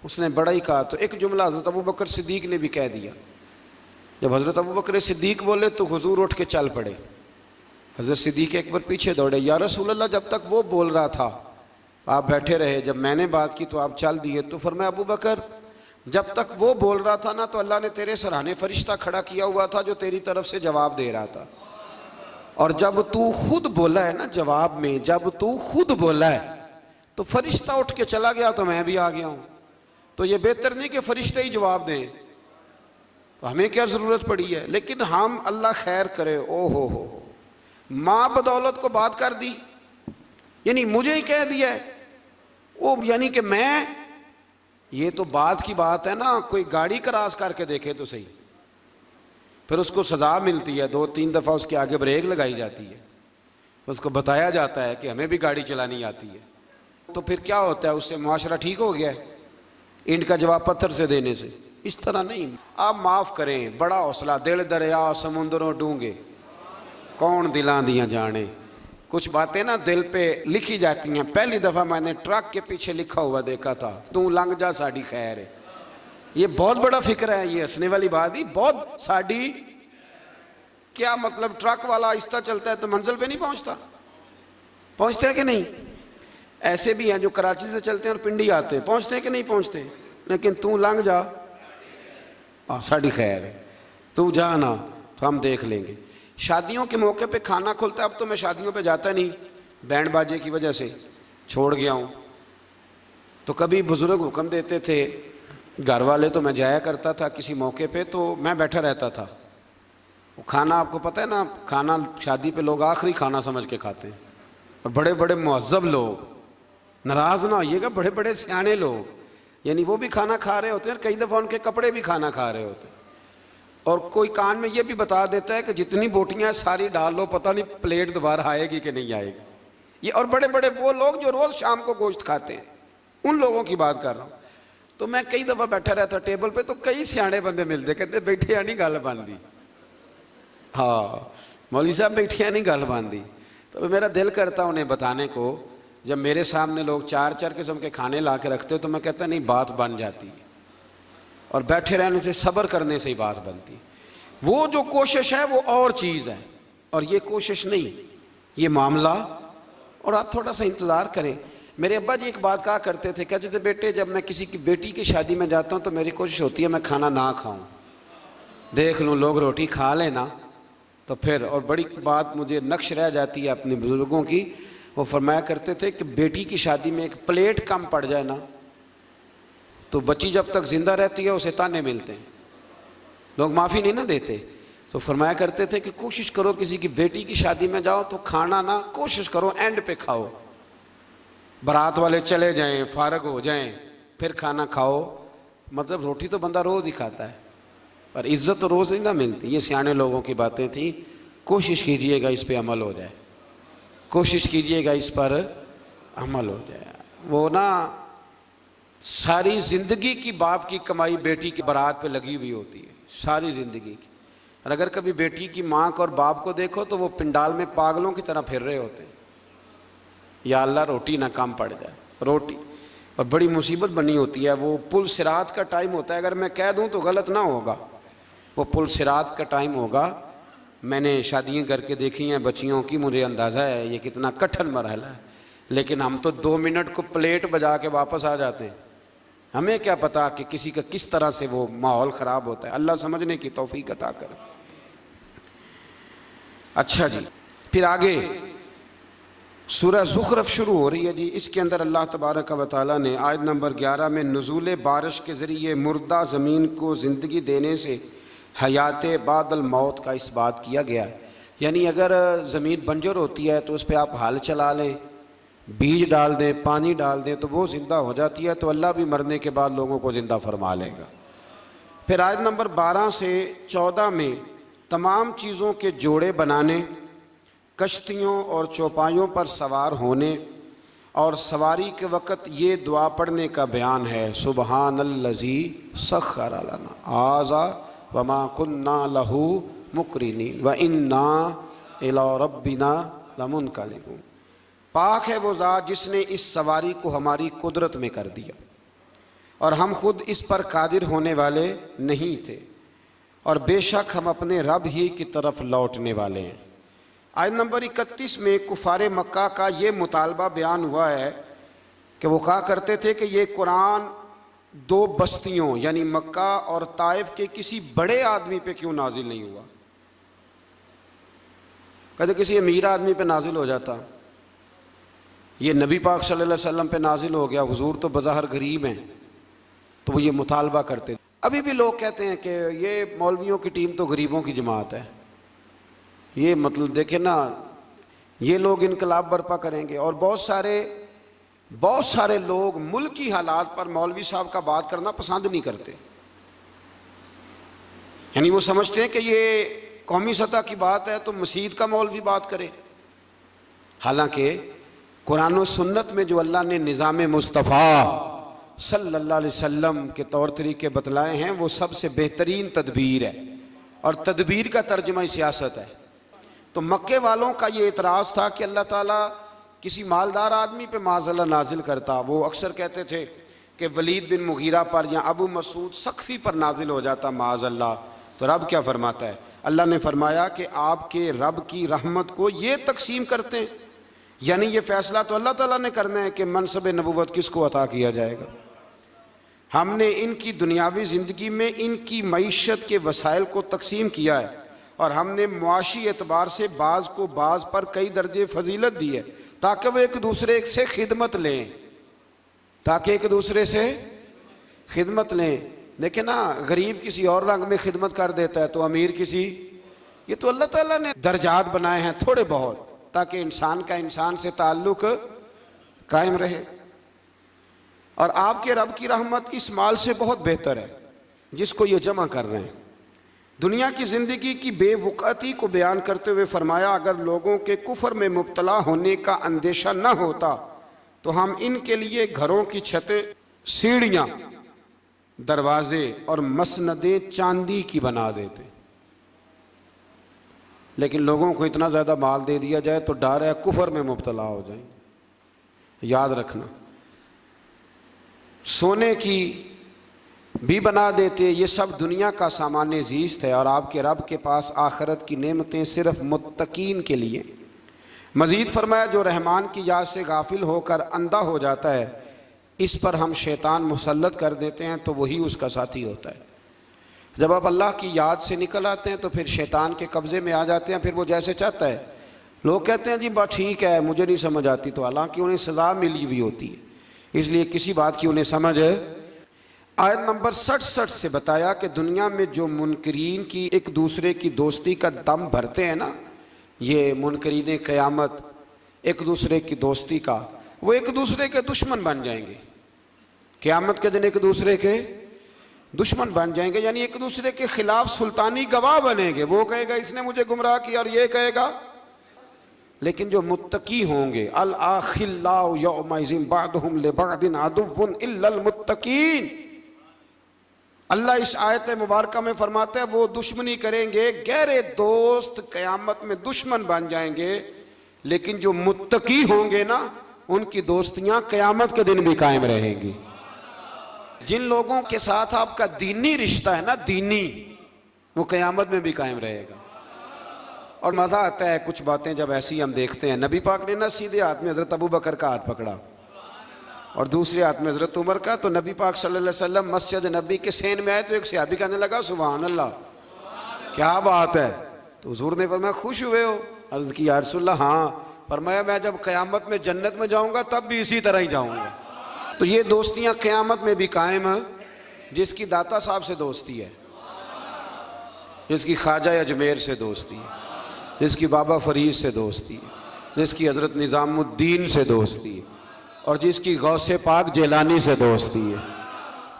اس نے بڑا ہی کہا تو ایک جملہ حضرت ابوبکر صدیق نے بھی کہہ دیا۔ جب حضرت ابوبکر صدیق بولے تو حضور اٹھ کے چل پڑے۔ حضرت صدیق اکبر پیچھے دوڑے، یا رسول اللہ جب تک وہ بول رہا تھا آپ بیٹھے رہے، جب میں نے بات کی تو آپ چل دیے۔ تو فرمایا ابوبکر جب تک وہ بول رہا تھا نا تو اللہ نے تیرے سرہانے فرشتہ کھڑا کیا ہوا تھا جو تیری طرف سے جواب دے رہا تھا، اور جب تو خود بولا ہے نا جواب میں، جب تو خود بولا ہے تو فرشتہ اٹھ کے چلا گیا تو میں بھی آ گیا ہوں، تو یہ بہتر نہیں کہ فرشتے ہی جواب دیں، تو ہمیں کیا ضرورت پڑی ہے؟ لیکن ہم اللہ خیر کرے، او ہو ماں بدولت کو بات کر دی، یعنی مجھے ہی کہہ دیا ہے وہ، یعنی کہ میں، یہ تو بات کی بات ہے نا، کوئی گاڑی کراس کر کے دیکھے تو صحیح، پھر اس کو سزا ملتی ہے، 2-3 دفعہ اس کے آگے بریک لگائی جاتی ہے، اس کو بتایا جاتا ہے کہ ہمیں بھی گاڑی چلانی آتی ہے، تو پھر کیا ہوتا ہے؟ اس سے معاشرہ ٹھیک ہو گیا ہے اینٹ کا جواب پتھر سے دینے سے؟ اس طرح نہیں، آپ معاف کریں، بڑا حوصلہ، دل دریا سمندروں ڈونگے کون دلاں دیاں جانے۔ کچھ باتیں نا دل پہ لکھی جاتی ہیں۔ پہلی دفعہ میں نے ٹرک کے پیچھے لکھا ہوا دیکھا تھا، تو لنگ جا ساڑی خیر ہے، یہ بہت بڑا فکر ہے، یہ ہنسنے والی بات ہی، بہت ساڑی، کیا مطلب؟ ٹرک والا آہستہ چلتا ہے تو منزل پہ نہیں پہنچتے ہیں کہ نہیں؟ ایسے بھی ہیں جو کراچی سے چلتے ہیں اور پنڈی آتے ہیں، پہنچتے ہیں کہ نہیں پہنچتے؟ لیکن تو لنگ جا ساڑی خیر ہے، تو جانا تو ہم دیکھ لیں گے۔ شادیوں کے موقع پہ کھانا کھلتا ہے، اب تو میں شادیوں پہ جاتا نہیں، بینڈ باجے کی وجہ سے چھوڑ گیا ہوں، تو کبھی بزرگ حکم دیتے تھے، گھر والے تو میں جایا کرتا تھا کسی موقع پہ تو میں بیٹھا رہتا تھا۔ وہ کھانا آپ کو پتہ ہے نا، کھانا شادی پہ لوگ آخری کھانا سمجھ کے کھاتے ہیں، اور بڑے بڑے مہذب لوگ، ناراض نہ ہوئیے گا، بڑے بڑے سیانے لوگ، یعنی وہ بھی کھانا کھا رہے ہوتے ہیں، کئی دفعہ ان کے کپڑے بھی کھانا کھا رہے ہوتے ہیں، اور کوئی کان میں یہ بھی بتا دیتا ہے کہ جتنی بوٹیاں ساری ڈال لو، پتہ نہیں پلیٹ دوبارہ آئے گی کہ نہیں آئے گی۔ یہ اور بڑے بڑے وہ لوگ جو روز شام کو گوشت کھاتے ہیں، ان لوگوں کی بات کر رہا ہوں۔ تو میں کئی دفعہ بیٹھا رہتا ٹیبل پہ، تو کئی سیانے بندے ملتے، کہتے بیٹھے نہیں گل باندھی، ہاں مولوی صاحب بیٹھے نہیں گل باندھی۔ تو میرا دل کرتا انہیں بتانے کو، جب میرے سامنے لوگ 4 قسم کے کھانے لا کے رکھتے تو میں کہتا نہیں، بات بن جاتی ہے، اور بیٹھے رہنے سے، صبر کرنے سے ہی بات بنتی۔ وہ جو کوشش ہے وہ اور چیز ہے، اور یہ کوشش نہیں، یہ معاملہ، اور آپ تھوڑا سا انتظار کریں۔ میرے ابا جی ایک بات کہا کرتے تھے، کہتے تھے بیٹے جب میں کسی کی بیٹی کی شادی میں جاتا ہوں تو میری کوشش ہوتی ہے میں کھانا نہ کھاؤں، دیکھ لوں لوگ روٹی کھا لینا تو پھر، اور بڑی بات مجھے نقش رہ جاتی ہے اپنے بزرگوں کی، وہ فرمایا کرتے تھے کہ بیٹی کی شادی میں ایک پلیٹ کم پڑ جائے نا تو بچی جب تک زندہ رہتی ہے اسے تانے ملتے ہیں، لوگ معافی نہیں نہ دیتے۔ تو فرمایا کرتے تھے کہ کوشش کرو کسی کی بیٹی کی شادی میں جاؤ تو کھانا نہ، کوشش کرو اینڈ پہ کھاؤ، بارات والے چلے جائیں، فارغ ہو جائیں، پھر کھانا کھاؤ۔ مطلب روٹی تو بندہ روز ہی کھاتا ہے، پر عزت تو روز نہیں نہ ملتی۔ یہ سیانے لوگوں کی باتیں تھیں، کوشش کیجئے گا اس پہ عمل ہو جائے، کوشش کیجئے گا اس پر عمل ہو جائے۔ وہ نا ساری زندگی کی باپ کی کمائی بیٹی کی بارات پہ لگی ہوئی ہوتی ہے، ساری زندگی کی، اور اگر کبھی بیٹی کی ماں کو اور باپ کو دیکھو تو وہ پنڈال میں پاگلوں کی طرح پھر رہے ہوتے ہیں، یا اللہ روٹی نہ کم پڑ جائے، روٹی، اور بڑی مصیبت بنی ہوتی ہے۔ وہ پل صراط کا ٹائم ہوتا ہے، اگر میں کہہ دوں تو غلط نہ ہوگا، وہ پل صراط کا ٹائم ہوگا۔ میں نے شادیاں کر کے دیکھی ہیں بچیوں کی، مجھے اندازہ ہے یہ کتنا کٹھن مرحلہ ہے، لیکن ہم تو 2 منٹ کو پلیٹ بجا کے واپس آ جاتے ہیں، ہمیں کیا پتا کہ کسی کا کس طرح سے وہ ماحول خراب ہوتا ہے۔ اللہ سمجھنے کی توفیق عطا کرے۔ اچھا جی، پھر آگے سورہ زخرف شروع ہو رہی ہے جی۔ اس کے اندر اللہ تبارک و تعالیٰ نے آیت نمبر 11 میں نزول بارش کے ذریعے مردہ زمین کو زندگی دینے سے حیات بعد الموت کا اس بات کیا گیا ہے۔ یعنی اگر زمین بنجر ہوتی ہے تو اس پہ آپ ہل چلا لیں، بیج ڈال دیں، پانی ڈال دیں تو وہ زندہ ہو جاتی ہے، تو اللہ بھی مرنے کے بعد لوگوں کو زندہ فرما لے گا۔ پھر آیت نمبر 12 سے 14 میں تمام چیزوں کے جوڑے بنانے، کشتیوں اور چوپایوں پر سوار ہونے اور سواری کے وقت یہ دعا پڑھنے کا بیان ہے، سبحان الذی سخر لنا ھذا وما کنا لہ مقرنین وانا الی ربنا لمنقلبون۔ پاک ہے وہ ذات جس نے اس سواری کو ہماری قدرت میں کر دیا اور ہم خود اس پر قادر ہونے والے نہیں تھے، اور بے شک ہم اپنے رب ہی کی طرف لوٹنے والے ہیں۔ آیت نمبر 31 میں کفار مکہ کا یہ مطالبہ بیان ہوا ہے کہ وہ کہا کرتے تھے کہ یہ قرآن 2 بستیوں یعنی مکہ اور طائف کے کسی بڑے آدمی پہ کیوں نازل نہیں ہوا؟ کہتے کسی امیر آدمی پہ نازل ہو جاتا، یہ نبی پاک صلی اللہ علیہ وسلم پہ نازل ہو گیا، حضور تو بظاہر غریب ہیں، تو وہ یہ مطالبہ کرتے۔ ابھی بھی لوگ کہتے ہیں کہ یہ مولویوں کی ٹیم تو غریبوں کی جماعت ہے، یہ مطلب دیکھیں نا، یہ لوگ انقلاب برپا کریں گے۔ اور بہت سارے لوگ ملکی حالات پر مولوی صاحب کا بات کرنا پسند نہیں کرتے، یعنی وہ سمجھتے ہیں کہ یہ قومی سطح کی بات ہے تو مسجد کا مولوی بات کرے، حالانکہ قرآن و سنت میں جو اللہ نے نظام مصطفیٰ صلی اللہ علیہ وسلم کے طور طریقے بتلائے ہیں وہ سب سے بہترین تدبیر ہے، اور تدبیر کا ترجمہ سیاست ہے۔ تو مکے والوں کا یہ اعتراض تھا کہ اللہ تعالیٰ کسی مالدار آدمی پہ معاذ اللہ نازل کرتا۔ وہ اکثر کہتے تھے کہ ولید بن مغیرہ پر یا ابو مسعود ثقفی پر نازل ہو جاتا معاذ اللہ، تو رب کیا فرماتا ہے؟ اللہ نے فرمایا کہ آپ کے رب کی رحمت کو یہ تقسیم کرتے ہیں، یعنی یہ فیصلہ تو اللہ تعالیٰ نے کرنا ہے کہ منصب نبوت کس کو عطا کیا جائے گا۔ ہم نے ان کی دنیاوی زندگی میں ان کی معیشت کے وسائل کو تقسیم کیا ہے، اور ہم نے معاشی اعتبار سے بعض کو بعض پر کئی درجے فضیلت دی ہے تاکہ وہ ایک دوسرے سے خدمت لیں، خدمت لیں۔ دیکھیں نا، غریب کسی اور رنگ میں خدمت کر دیتا ہے تو امیر کسی، یہ تو اللہ تعالیٰ نے درجات بنائے ہیں تھوڑے بہت تاکہ انسان کا انسان سے تعلق قائم رہے۔ اور آپ کے رب کی رحمت اس مال سے بہت بہتر ہے جس کو یہ جمع کر رہے ہیں۔ دنیا کی زندگی کی بے وقعتی کو بیان کرتے ہوئے فرمایا اگر لوگوں کے کفر میں مبتلا ہونے کا اندیشہ نہ ہوتا تو ہم ان کے لیے گھروں کی چھتیں، سیڑھیاں، دروازے اور مسندیں چاندی کی بنا دیتے، لیکن لوگوں کو اتنا زیادہ مال دے دیا جائے تو ڈر ہے کفر میں مبتلا ہو جائیں۔ یاد رکھنا، سونے کی بھی بنا دیتے، یہ سب دنیا کا سامان زیست ہے، اور آپ کے رب کے پاس آخرت کی نعمتیں صرف متقین کے لیے۔ مزید فرمایا جو رحمان کی یاد سے غافل ہو کر اندھا ہو جاتا ہے اس پر ہم شیطان مسلط کر دیتے ہیں تو وہی اس کا ساتھی ہوتا ہے۔ جب آپ اللہ کی یاد سے نکل آتے ہیں تو پھر شیطان کے قبضے میں آ جاتے ہیں، پھر وہ جیسے چاہتا ہے۔ لوگ کہتے ہیں جی بات ٹھیک ہے مجھے نہیں سمجھ آتی، تو حالانکہ انہیں سزا ملی ہوئی ہوتی ہے، اس لیے کسی بات کی انہیں سمجھ ہے۔ آیت نمبر 67 سے بتایا کہ دنیا میں جو منکرین کی ایک دوسرے کی دوستی کا دم بھرتے ہیں نا، یہ منکرین قیامت ایک دوسرے کی دوستی کا، وہ ایک دوسرے کے دشمن بن جائیں گے۔ قیامت کے دن ایک دوسرے کے دشمن بن جائیں گے، یعنی ایک دوسرے کے خلاف سلطانی گواہ بنیں گے۔ وہ کہے گا اس نے مجھے گمراہ کیا، اور یہ کہے گا۔ لیکن جو متقی ہوں گے، الاخلاء یومئذ بعضهم لبعض عدو الا المتقین، اللہ اس آیت مبارکہ میں فرماتا ہے وہ دشمنی کریں گے، گہرے دوست قیامت میں دشمن بن جائیں گے، لیکن جو متقی ہوں گے نا ان کی دوستیاں قیامت کے دن بھی قائم رہیں گی۔ جن لوگوں کے ساتھ آپ کا دینی رشتہ ہے نا، دینی، وہ قیامت میں بھی قائم رہے گا۔ اور مزہ آتا ہے کچھ باتیں جب ایسی ہم دیکھتے ہیں، نبی پاک نے نا سیدھے ہاتھ میں حضرت ابو بکر کا ہاتھ پکڑا اور دوسرے ہاتھ میں حضرت عمر کا، تو نبی پاک صلی اللہ علیہ وسلم مسجد نبی کے سین میں آئے تو ایک صحابی کہنے لگا سبحان اللہ، کیا بات ہے؟ تو حضور نے فرمایا خوش ہوئے ہو؟ عرض کی یا رسول اللہ ہاں۔ فرمایا میں جب قیامت میں جنت میں جاؤں گا تب بھی اسی طرح ہی جاؤں گا۔ تو یہ دوستیاں قیامت میں بھی قائم ہیں۔ جس کی داتا صاحب سے دوستی ہے، جس کی خواجہ اجمیر سے دوستی ہے، جس کی بابا فرید سے دوستی ہے، جس کی حضرت نظام الدین سے دوستی ہے، اور جس کی غوث پاک جیلانی سے دوستی ہے،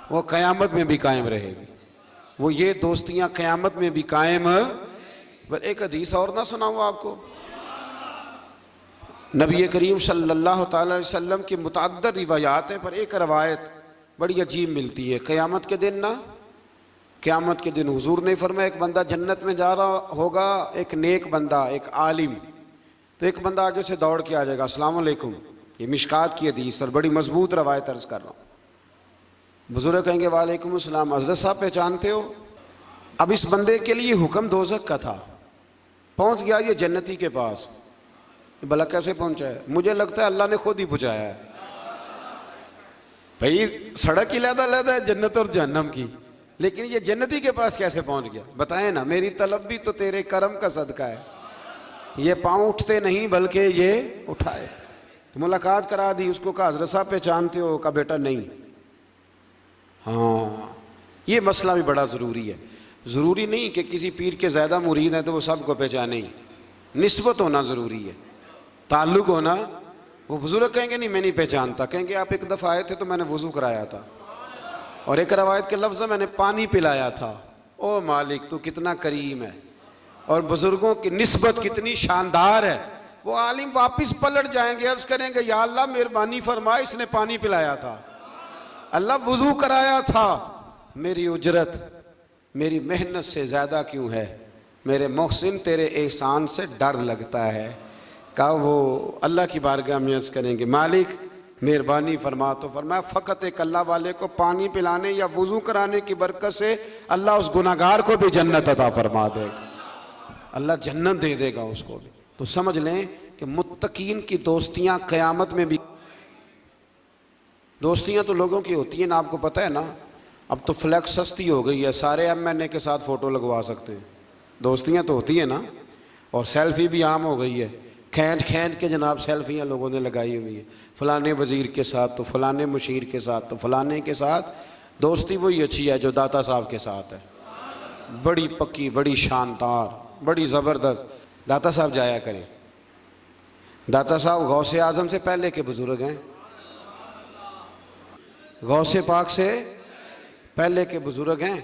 وہ قیامت میں بھی قائم رہے گی۔ وہ یہ دوستیاں قیامت میں بھی قائم ہیں۔ بس ایک حدیث اور نہ سناؤں آپ کو؟ نبی کریم صلی اللہ تعالی علیہ وسلم کی متعدد روایات ہیں، پر ایک روایت بڑی عجیب ملتی ہے۔ قیامت کے دن نا، قیامت کے دن حضور نے فرمایا ایک بندہ جنت میں جا رہا ہوگا، ایک نیک بندہ، ایک عالم، تو ایک بندہ آگے سے دوڑ کے آ جائے گا، السلام علیکم۔ یہ مشکات کی حدیث اور بڑی مضبوط روایت عرض کر رہا ہوں۔ بزرگ کہیں گے وعلیکم السلام، حضرت صاحب پہچانتے ہو؟ اب اس بندے کے لیے حکم دوزخ کا تھا، پہنچ گیا یہ جنتی کے پاس۔ بھلا کیسے پہنچا ہے؟ مجھے لگتا ہے اللہ نے خود ہی پہنچایا ہے۔ بھئی سڑک علیحدہ علیحدہ ہے جنت اور جہنم کی، لیکن یہ جنتی کے پاس کیسے پہنچ گیا؟ بتائیں نا، میری طلب بھی تو تیرے کرم کا صدقہ ہے۔ یہ پاؤں اٹھتے نہیں بلکہ یہ اٹھائے۔ تو ملاقات کرا دی، اس کو کہا حضرت صاحب پہچانتے ہو؟ کہا بیٹا نہیں۔ ہاں، یہ مسئلہ بھی بڑا ضروری ہے۔ ضروری نہیں کہ کسی پیر کے زیادہ مرید ہیں تو وہ سب کو پہچانے ہی، نسبت ہونا ضروری ہے، تعلق ہونا۔ وہ بزرگ کہیں گے نہیں میں نہیں پہچانتا، کہیں گے آپ ایک دفعہ آئے تھے تو میں نے وضو کرایا تھا، اور ایک روایت کے لفظ میں نے پانی پلایا تھا۔ او مالک تو کتنا کریم ہے، اور بزرگوں کی نسبت کتنی شاندار ہے۔ وہ عالم واپس پلٹ جائیں گے، عرض کریں گے یا اللہ مہربانی فرما، اس نے پانی پلایا تھا، اللہ وضو کرایا تھا، میری اجرت میری محنت سے زیادہ کیوں ہے؟ میرے محسن تیرے احسان سے ڈر لگتا ہے۔ کہا وہ اللہ کی بارگاہ میں عرض کریں گے مالک مہربانی فرما، تو فرمایا فقط ایک اللہ والے کو پانی پلانے یا وضو کرانے کی برکت سے اللہ اس گناہگار کو بھی جنت عطا فرما دے گا، اللہ جنت دے دے گا اس کو بھی۔ تو سمجھ لیں کہ متقین کی دوستیاں قیامت میں بھی، دوستیاں تو لوگوں کی ہوتی ہیں نا، آپ کو پتہ ہے نا، اب تو فلیکس سستی ہو گئی ہے، سارے ایم این اے کے ساتھ فوٹو لگوا سکتے ہیں۔ دوستیاں تو ہوتی ہیں نا، اور سیلفی بھی عام ہو گئی ہے، کھینچ کھینچ کے جناب سیلفیاں لوگوں نے لگائی ہوئی ہیں، فلانے وزیر کے ساتھ تو فلانے مشیر کے ساتھ تو فلانے کے ساتھ۔ دوستی وہی اچھی ہے جو داتا صاحب کے ساتھ ہے، بڑی پکی، بڑی شاندار، بڑی زبردست۔ داتا صاحب جایا کریں۔ داتا صاحب غوث اعظم سے پہلے کے بزرگ ہیں، غوث پاک سے پہلے کے بزرگ ہیں،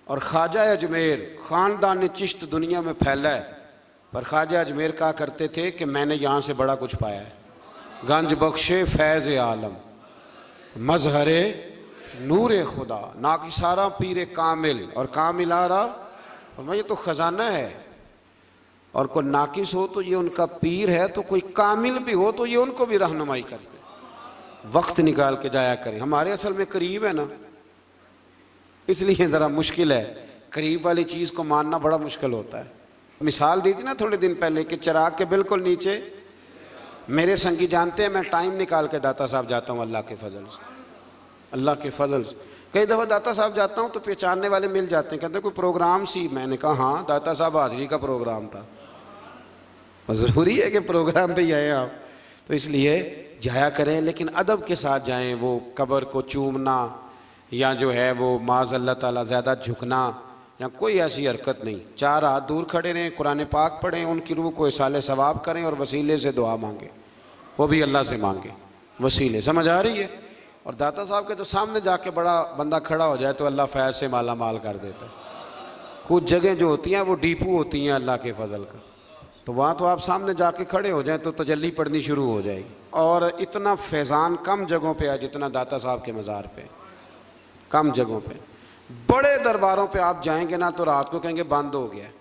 اور خواجہ اجمیر خاندان چشت دنیا میں پھیلا ہے، پر خواجہ اجمیر کہا کرتے تھے کہ میں نے یہاں سے بڑا کچھ پایا ہے، گنج بخش فیض عالم، مظہر نور خدا، ناکسارا پیر کامل، اور کامل آرا، اور یہ تو خزانہ ہے۔ اور کوئی ناقص ہو تو یہ ان کا پیر ہے، تو کوئی کامل بھی ہو تو یہ ان کو بھی رہنمائی کرتے۔ وقت نکال کے جایا کریں، ہمارے اصل میں قریب ہے نا، اس لیے ذرا مشکل ہے، قریب والی چیز کو ماننا بڑا مشکل ہوتا ہے۔ مثال دی تھی نا تھوڑے دن پہلے کہ چراغ کے بالکل نیچے میرے سنگی جانتے ہیں میں ٹائم نکال کے داتا صاحب جاتا ہوں اللہ کے فضل سے، اللہ کے فضل سے۔ کئی دفعہ داتا صاحب جاتا ہوں تو پہچاننے والے مل جاتے ہیں، کہتے ہیں کوئی پروگرام سی؟ میں نے کہا ہاں داتا صاحب حاضری کا پروگرام تھا۔ ضروری ہے کہ پروگرام پہ ہی آئے آپ، تو اس لیے جایا کریں، لیکن ادب کے ساتھ جائیں۔ وہ قبر کو چومنا یا جو ہے وہ معاذ اللہ تعالیٰ زیادہ جھکنا یا کوئی ایسی حرکت نہیں۔ چار ہاتھ دور کھڑے رہیں، قرآن پاک پڑھیں، ان کی روح کو اصال ثواب کریں، اور وسیلے سے دعا مانگیں، وہ بھی اللہ سے مانگیں وسیلے۔ سمجھ آ رہی ہے؟ اور داتا صاحب کے تو سامنے جا کے بڑا بندہ کھڑا ہو جائے تو اللہ فیض سے مالا مال کر دیتا ہے۔ کچھ جگہیں جو ہوتی ہیں وہ ڈیپو ہوتی ہیں اللہ کے فضل کا، تو وہاں تو آپ سامنے جا کے کھڑے ہو جائیں تو تجلی پڑنی شروع ہو جائے گی۔ اور اتنا فیضان کم جگہوں پہ ہے جتنا داتا صاحب کے مزار پہ، کم جگہوں پہ۔ بڑے درباروں پہ آپ جائیں گے نا تو رات کو کہیں گے بند ہو گیا ہے۔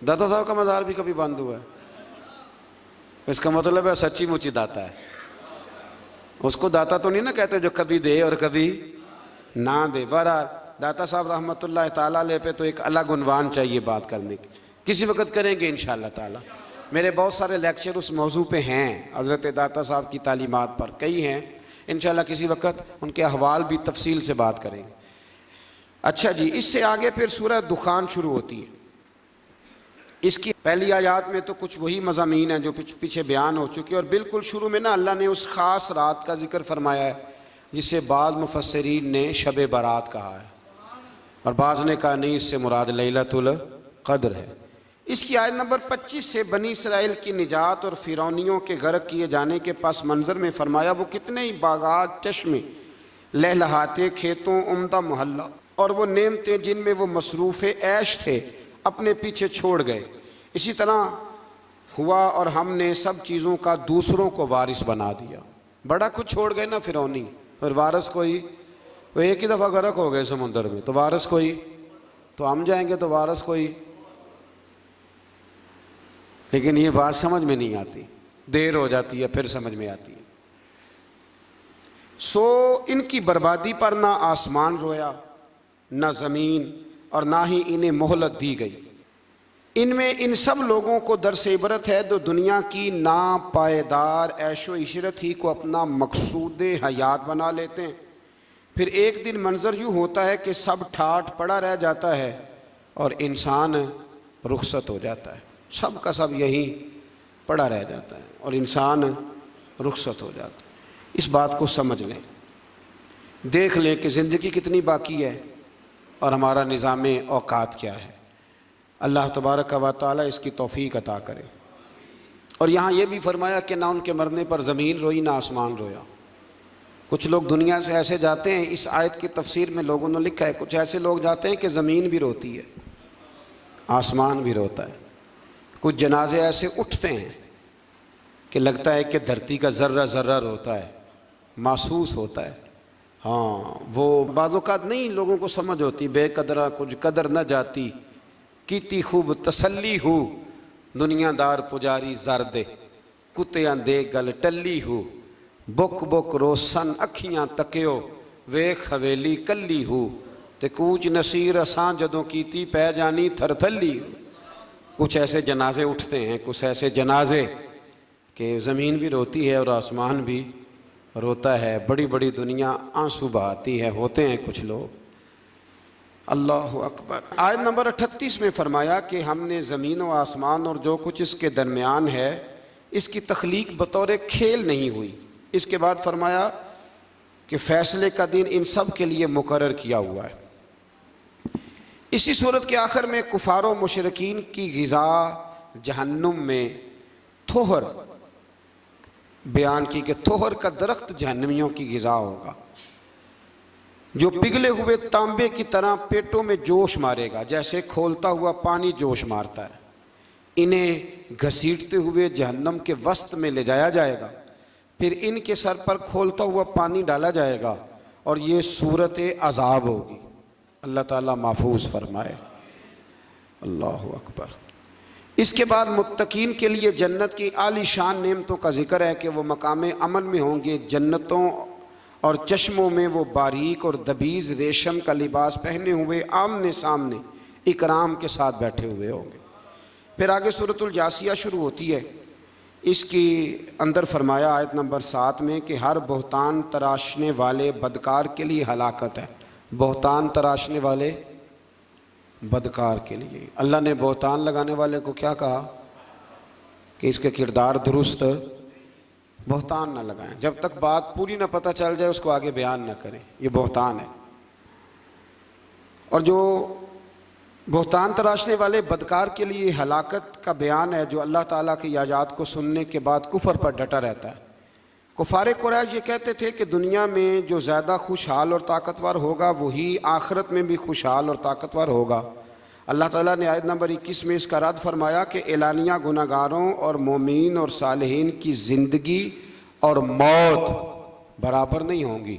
داتا صاحب کا مزار بھی کبھی بند ہوا ہے؟ اس کا مطلب ہے سچی مچی داتا ہے۔ اس کو داتا تو نہیں نا کہتے جو کبھی دے اور کبھی نہ دے۔ بہرحال داتا صاحب رحمۃ اللہ تعالیٰ علیہ پہ تو ایک الگ عنوان چاہیے بات کرنے کی، کسی وقت کریں گے انشاءاللہ تعالیٰ۔ میرے بہت سارے لیکچر اس موضوع پہ ہیں، حضرت داتا صاحب کی تعلیمات پر کئی ہیں، انشاءاللہ کسی وقت ان کے احوال بھی تفصیل سے بات کریں گے۔ اچھا جی، اس سے آگے پھر سورہ دخان شروع ہوتی ہے۔ اس کی پہلی آیات میں تو کچھ وہی مضامین ہیں جو پیچھے بیان ہو چکے، اور بالکل شروع میں نا اللہ نے اس خاص رات کا ذکر فرمایا ہے جسے بعض مفسرین نے شب برات کہا ہے، اور بعض نے کہا نہیں، اس سے مراد لیلۃ القدر ہے۔ اس کی آیت نمبر 25 سے بنی اسرائیل کی نجات اور فرعونیوں کے غرق کیے جانے کے پس منظر میں فرمایا وہ کتنے ہی باغات، چشمے، لہلہاتے کھیتوں، عمدہ محلہ اور وہ نعمتیں جن میں وہ مصروف عیش تھے اپنے پیچھے چھوڑ گئے۔ اسی طرح ہوا اور ہم نے سب چیزوں کا دوسروں کو وارث بنا دیا۔ بڑا کچھ چھوڑ گئے نا فرعونی، اور وارث کوئی، وہ ایک ہی دفعہ غرق ہو گئے سمندر میں، تو وارث کوئی، تو ہم جائیں گے تو وارث کوئی۔ لیکن یہ بات سمجھ میں نہیں آتی، دیر ہو جاتی ہے پھر سمجھ میں آتی ہے۔ سو ان کی بربادی پر نہ آسمان رویا، نہ زمین، اور نہ ہی انہیں مہلت دی گئی۔ ان میں ان سب لوگوں کو درس عبرت ہے جو دنیا کی ناپائیدار عیش و عشرت ہی کو اپنا مقصود حیات بنا لیتے ہیں۔ پھر ایک دن منظر یوں ہوتا ہے کہ سب ٹھاٹھ پڑا رہ جاتا ہے اور انسان رخصت ہو جاتا ہے۔ سب کا سب یہی پڑا رہ جاتا ہے اور انسان رخصت ہو جاتا ہے۔ اس بات کو سمجھ لیں، دیکھ لیں کہ زندگی کتنی باقی ہے اور ہمارا نظام اوقات کیا ہے۔ اللہ تبارک و تعالیٰ اس کی توفیق عطا کرے۔ اور یہاں یہ بھی فرمایا کہ نہ ان کے مرنے پر زمین روئی نہ آسمان رویا۔ کچھ لوگ دنیا سے ایسے جاتے ہیں، اس آیت کی تفسیر میں لوگوں نے لکھا ہے کچھ ایسے لوگ جاتے ہیں کہ زمین بھی روتی ہے، آسمان بھی روتا ہے۔ کچھ جنازے ایسے اٹھتے ہیں کہ لگتا ہے کہ دھرتی کا ذرہ ذرہ روتا ہے، محسوس ہوتا ہے۔ ہاں، وہ بعض اوقات نہیں لوگوں کو سمجھ ہوتی، بے قدرہ کچھ قدر نہ جاتی، کیتی خوب تسلی ہو، دنیا دار پجاری زردے، کتیاں دے گل ٹلی ہو، بک بک روسن اکھیاں تکیو، ویکھ حویلی کلی ہو، تے کوچ نصیر اساں جدوں کیتی پہ جانی تھر تھلی ہو۔ کچھ ایسے جنازے اٹھتے ہیں، کچھ ایسے جنازے کہ زمین بھی روتی ہے اور آسمان بھی روتا ہے، بڑی بڑی دنیا آنسو بہاتی ہے، ہوتے ہیں کچھ لوگ۔ اللہ اکبر۔ آیت نمبر 38 میں فرمایا کہ ہم نے زمین و آسمان اور جو کچھ اس کے درمیان ہے اس کی تخلیق بطور کھیل نہیں ہوئی۔ اس کے بعد فرمایا کہ فیصلے کا دن ان سب کے لیے مقرر کیا ہوا ہے۔ اسی صورت کے آخر میں کفار و مشرکین کی غذا جہنم میں تھوہر بیان کی کہ تھوہر کا درخت جہنمیوں کی غذا ہوگا جو پگھلے ہوئے تانبے کی طرح پیٹوں میں جوش مارے گا، جیسے کھولتا ہوا پانی جوش مارتا ہے۔ انہیں گھسیٹتے ہوئے جہنم کے وسط میں لے جایا جائے گا، پھر ان کے سر پر کھولتا ہوا پانی ڈالا جائے گا اور یہ صورت عذاب ہوگی۔ اللہ تعالیٰ محفوظ فرمائے۔ اللہ اکبر۔ اس کے بعد متقین کے لیے جنت کی عالی شان نعمتوں کا ذکر ہے کہ وہ مقام امن میں ہوں گے۔ جنتوں اور چشموں میں وہ باریک اور دبیز ریشم کا لباس پہنے ہوئے آمنے سامنے اکرام کے ساتھ بیٹھے ہوئے ہوں گے۔ پھر آگے سورۃ الجاثیہ شروع ہوتی ہے۔ اس کی اندر فرمایا آیت نمبر 7 میں کہ ہر بہتان تراشنے والے بدکار کے لیے ہلاکت ہے۔ بہتان تراشنے والے بدکار کے لیے اللہ نے بہتان لگانے والے کو کیا کہا کہ اس کے کردار درست بہتان نہ لگائیں، جب تک بات پوری نہ پتہ چل جائے اس کو آگے بیان نہ کریں، یہ بہتان ہے۔ اور جو بہتان تراشنے والے بدکار کے لیے ہلاکت کا بیان ہے جو اللہ تعالیٰ کی آیات کو سننے کے بعد کفر پر ڈٹا رہتا ہے۔ کفار قریش یہ کہتے تھے کہ دنیا میں جو زیادہ خوشحال اور طاقتور ہوگا وہی آخرت میں بھی خوشحال اور طاقتور ہوگا۔ اللہ تعالیٰ نے آیت نمبر 21 میں اس کا رد فرمایا کہ اعلانیہ گناہگاروں اور مومنین اور صالحین کی زندگی اور موت برابر نہیں ہوں گی۔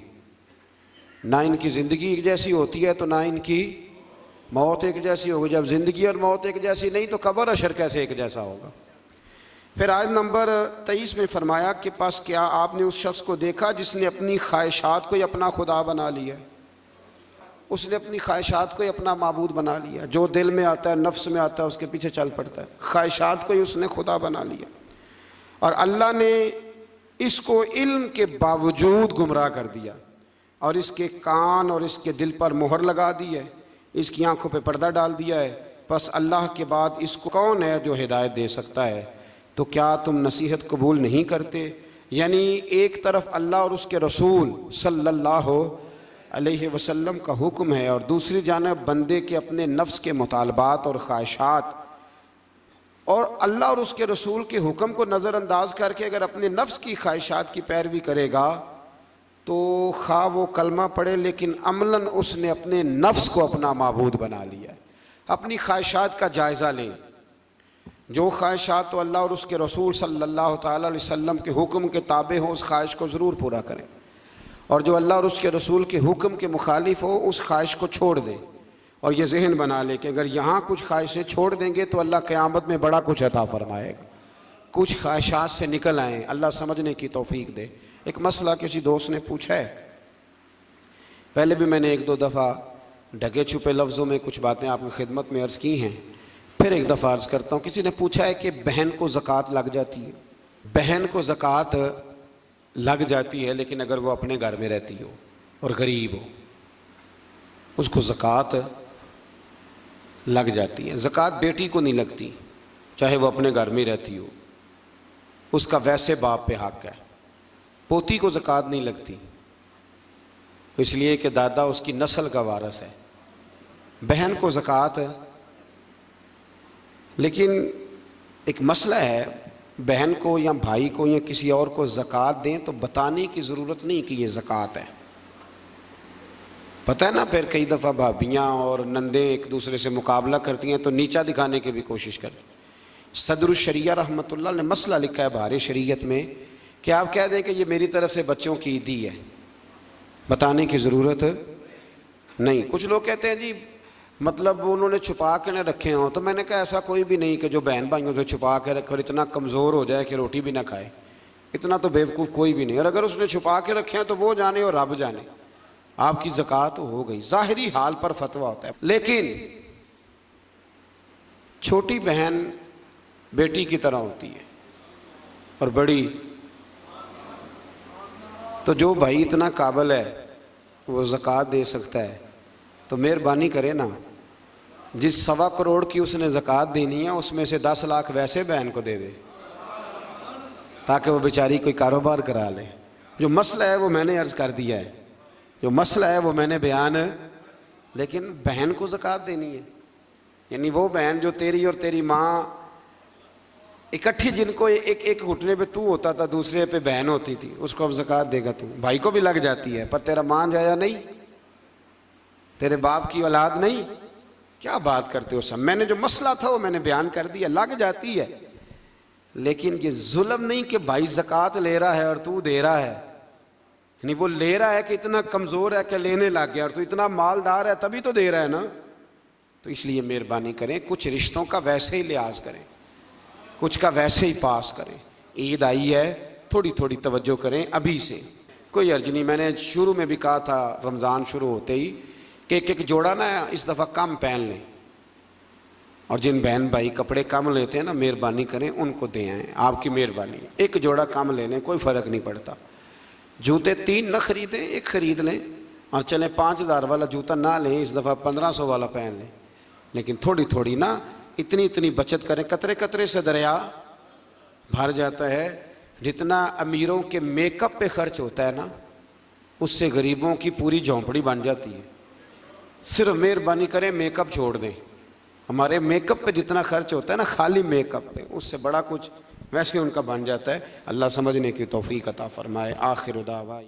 نہ ان کی زندگی ایک جیسی ہوتی ہے تو نہ ان کی موت ایک جیسی ہوگی. جب زندگی اور موت ایک جیسی نہیں تو قبر حشر کیسے ایک جیسا ہوگا؟ پھر آیت نمبر 23 میں فرمایا کہ پس کیا آپ نے اس شخص کو دیکھا جس نے اپنی خواہشات کو ہی اپنا خدا بنا لیا؟ اس نے اپنی خواہشات کو ہی اپنا معبود بنا لیا. جو دل میں آتا ہے، نفس میں آتا ہے، اس کے پیچھے چل پڑتا ہے. خواہشات کو ہی اس نے خدا بنا لیا. اور اللہ نے اس کو علم کے باوجود گمراہ کر دیا، اور اس کے کان اور اس کے دل پر مہر لگا دی ہے، اس کی آنکھوں پہ پردہ ڈال دیا ہے. پس اللہ کے بعد اس کو کون ہے جو ہدایت دے سکتا ہے؟ تو کیا تم نصیحت قبول نہیں کرتے؟ یعنی ایک طرف اللہ اور اس کے رسول صلی اللہ علیہ وسلم کا حکم ہے، اور دوسری جانب بندے کے اپنے نفس کے مطالبات اور خواہشات، اور اللہ اور اس کے رسول کے حکم کو نظر انداز کر کے اگر اپنے نفس کی خواہشات کی پیروی کرے گا تو خواہ وہ کلمہ پڑھے لیکن عملاً اس نے اپنے نفس کو اپنا معبود بنا لیا ہے. اپنی خواہشات کا جائزہ لیں. جو خواہشات تو اللہ اور اس کے رسول صلی اللہ تعالیٰ علیہ وسلم کے حکم کے تابع ہو اس خواہش کو ضرور پورا کریں، اور جو اللہ اور اس کے رسول کے حکم کے مخالف ہو اس خواہش کو چھوڑ دیں. اور یہ ذہن بنا لے کہ اگر یہاں کچھ خواہشیں چھوڑ دیں گے تو اللہ قیامت میں بڑا کچھ عطا فرمائے گا. کچھ خواہشات سے نکل آئیں، اللہ سمجھنے کی توفیق دے. ایک مسئلہ کسی دوست نے پوچھا ہے، پہلے بھی میں نے ایک دو دفعہ ڈھکے چھپے لفظوں میں کچھ باتیں آپ کی خدمت میں عرض کی ہیں، پھر ایک دفعہ عرض کرتا ہوں. کسی نے پوچھا ہے کہ بہن کو زکوٰۃ لگ جاتی ہے؟ بہن کو زکوٰۃ لگ جاتی ہے، لیکن اگر وہ اپنے گھر میں رہتی ہو اور غریب ہو اس کو زکوٰۃ لگ جاتی ہے. زکوٰۃ بیٹی کو نہیں لگتی چاہے وہ اپنے گھر میں رہتی ہو، اس کا ویسے باپ پہ حق ہے. پوتی کو زکوٰۃ نہیں لگتی اس لیے کہ دادا اس کی نسل کا وارث ہے. بہن کو زکوٰۃ، لیکن ایک مسئلہ ہے، بہن کو یا بھائی کو یا کسی اور کو زکوٰۃ دیں تو بتانے کی ضرورت نہیں کہ یہ زکوٰۃ ہے. پتہ ہے نا، پھر کئی دفعہ بھابیاں اور نندیں ایک دوسرے سے مقابلہ کرتی ہیں تو نیچا دکھانے کی بھی کوشش کریں. صدر الشریعہ رحمۃ اللہ نے مسئلہ لکھا ہے بہار شریعت میں کہ آپ کہہ دیں کہ یہ میری طرف سے بچوں کی عیدی ہے، بتانے کی ضرورت نہیں. کچھ لوگ کہتے ہیں جی مطلب انہوں نے چھپا کے نہ رکھے ہوں، تو میں نے کہا ایسا کوئی بھی نہیں کہ جو بہن بھائیوں سے چھپا کے رکھے اور اتنا کمزور ہو جائے کہ روٹی بھی نہ کھائے. اتنا تو بیوقوف کوئی بھی نہیں. اور اگر اس نے چھپا کے رکھے ہیں تو وہ جانے اور رب جانے. آپ کی زکوٰۃ ہو گئی، ظاہری حال پر فتویٰ ہوتا ہے. لیکن چھوٹی بہن بیٹی کی طرح ہوتی ہے اور بڑی، تو جو بھائی اتنا قابل ہے وہ زکوٰۃ دے سکتا ہے تو مہربانی کرے نا، جس 1.25 کروڑ کی اس نے زکوٰۃ دینی ہے اس میں سے 10 لاکھ ویسے بہن کو دے دے تاکہ وہ بیچاری کوئی کاروبار کرا لے. جو مسئلہ ہے وہ میں نے عرض کر دیا ہے، جو مسئلہ ہے وہ میں نے بیان، لیکن بہن کو زکوٰۃ دینی ہے. یعنی وہ بہن جو تیری اور تیری ماں اکٹھی، جن کو ایک گھٹنے پہ تو ہوتا تھا دوسرے پہ بہن ہوتی تھی، اس کو اب زکوٰۃ دے گا تو. بھائی کو بھی لگ جاتی ہے پر تیرا ماں جایا نہیں، تیرے باپ کی اولاد نہیں. کیا بات کرتے ہو؟ سب میں نے جو مسئلہ تھا وہ میں نے بیان کر دیا. لگ جاتی ہے لیکن یہ ظلم نہیں کہ بھائی زکوٰۃ لے رہا ہے اور تو دے رہا ہے. یعنی وہ لے رہا ہے کہ اتنا کمزور ہے کہ لینے لگ گیا، اور تو اتنا مالدار ہے تبھی تو دے رہا ہے نا. تو اس لیے مہربانی کریں، کچھ رشتوں کا ویسے ہی لحاظ کریں، کچھ کا ویسے ہی پاس کریں. عید آئی ہے، تھوڑی تھوڑی توجہ کریں ابھی سے، کوئی عرض نہیں. میں نے شروع میں بھی کہا تھا رمضان شروع ہوتے ہی کہ ایک جوڑا نا اس دفعہ کم پہن لیں، اور جن بہن بھائی کپڑے کم لیتے ہیں نا مہربانی کریں ان کو دے آئیں. آپ کی مہربانی، ایک جوڑا کم لے لیں، کوئی فرق نہیں پڑتا. جوتے 3 نہ خریدیں، ایک خرید لیں، اور چلیں 5000 والا جوتا نہ لیں، اس دفعہ 1500 والا پہن لیں. لیکن تھوڑی تھوڑی نا اتنی بچت کریں. قطرے قطرے سے دریا بھر جاتا ہے. جتنا امیروں کے میک اپ پہ خرچ ہوتا ہے نا اس سے غریبوں کی پوری جھونپڑی بن جاتی ہے. صرف مہربانی کریں میک اپ چھوڑ دیں. ہمارے میک اپ پہ جتنا خرچ ہوتا ہے نا خالی میک اپ پہ، اس سے بڑا کچھ ویسے ان کا بن جاتا ہے. اللہ سمجھنے کی توفیق عطا فرمائے. آخر دعوانا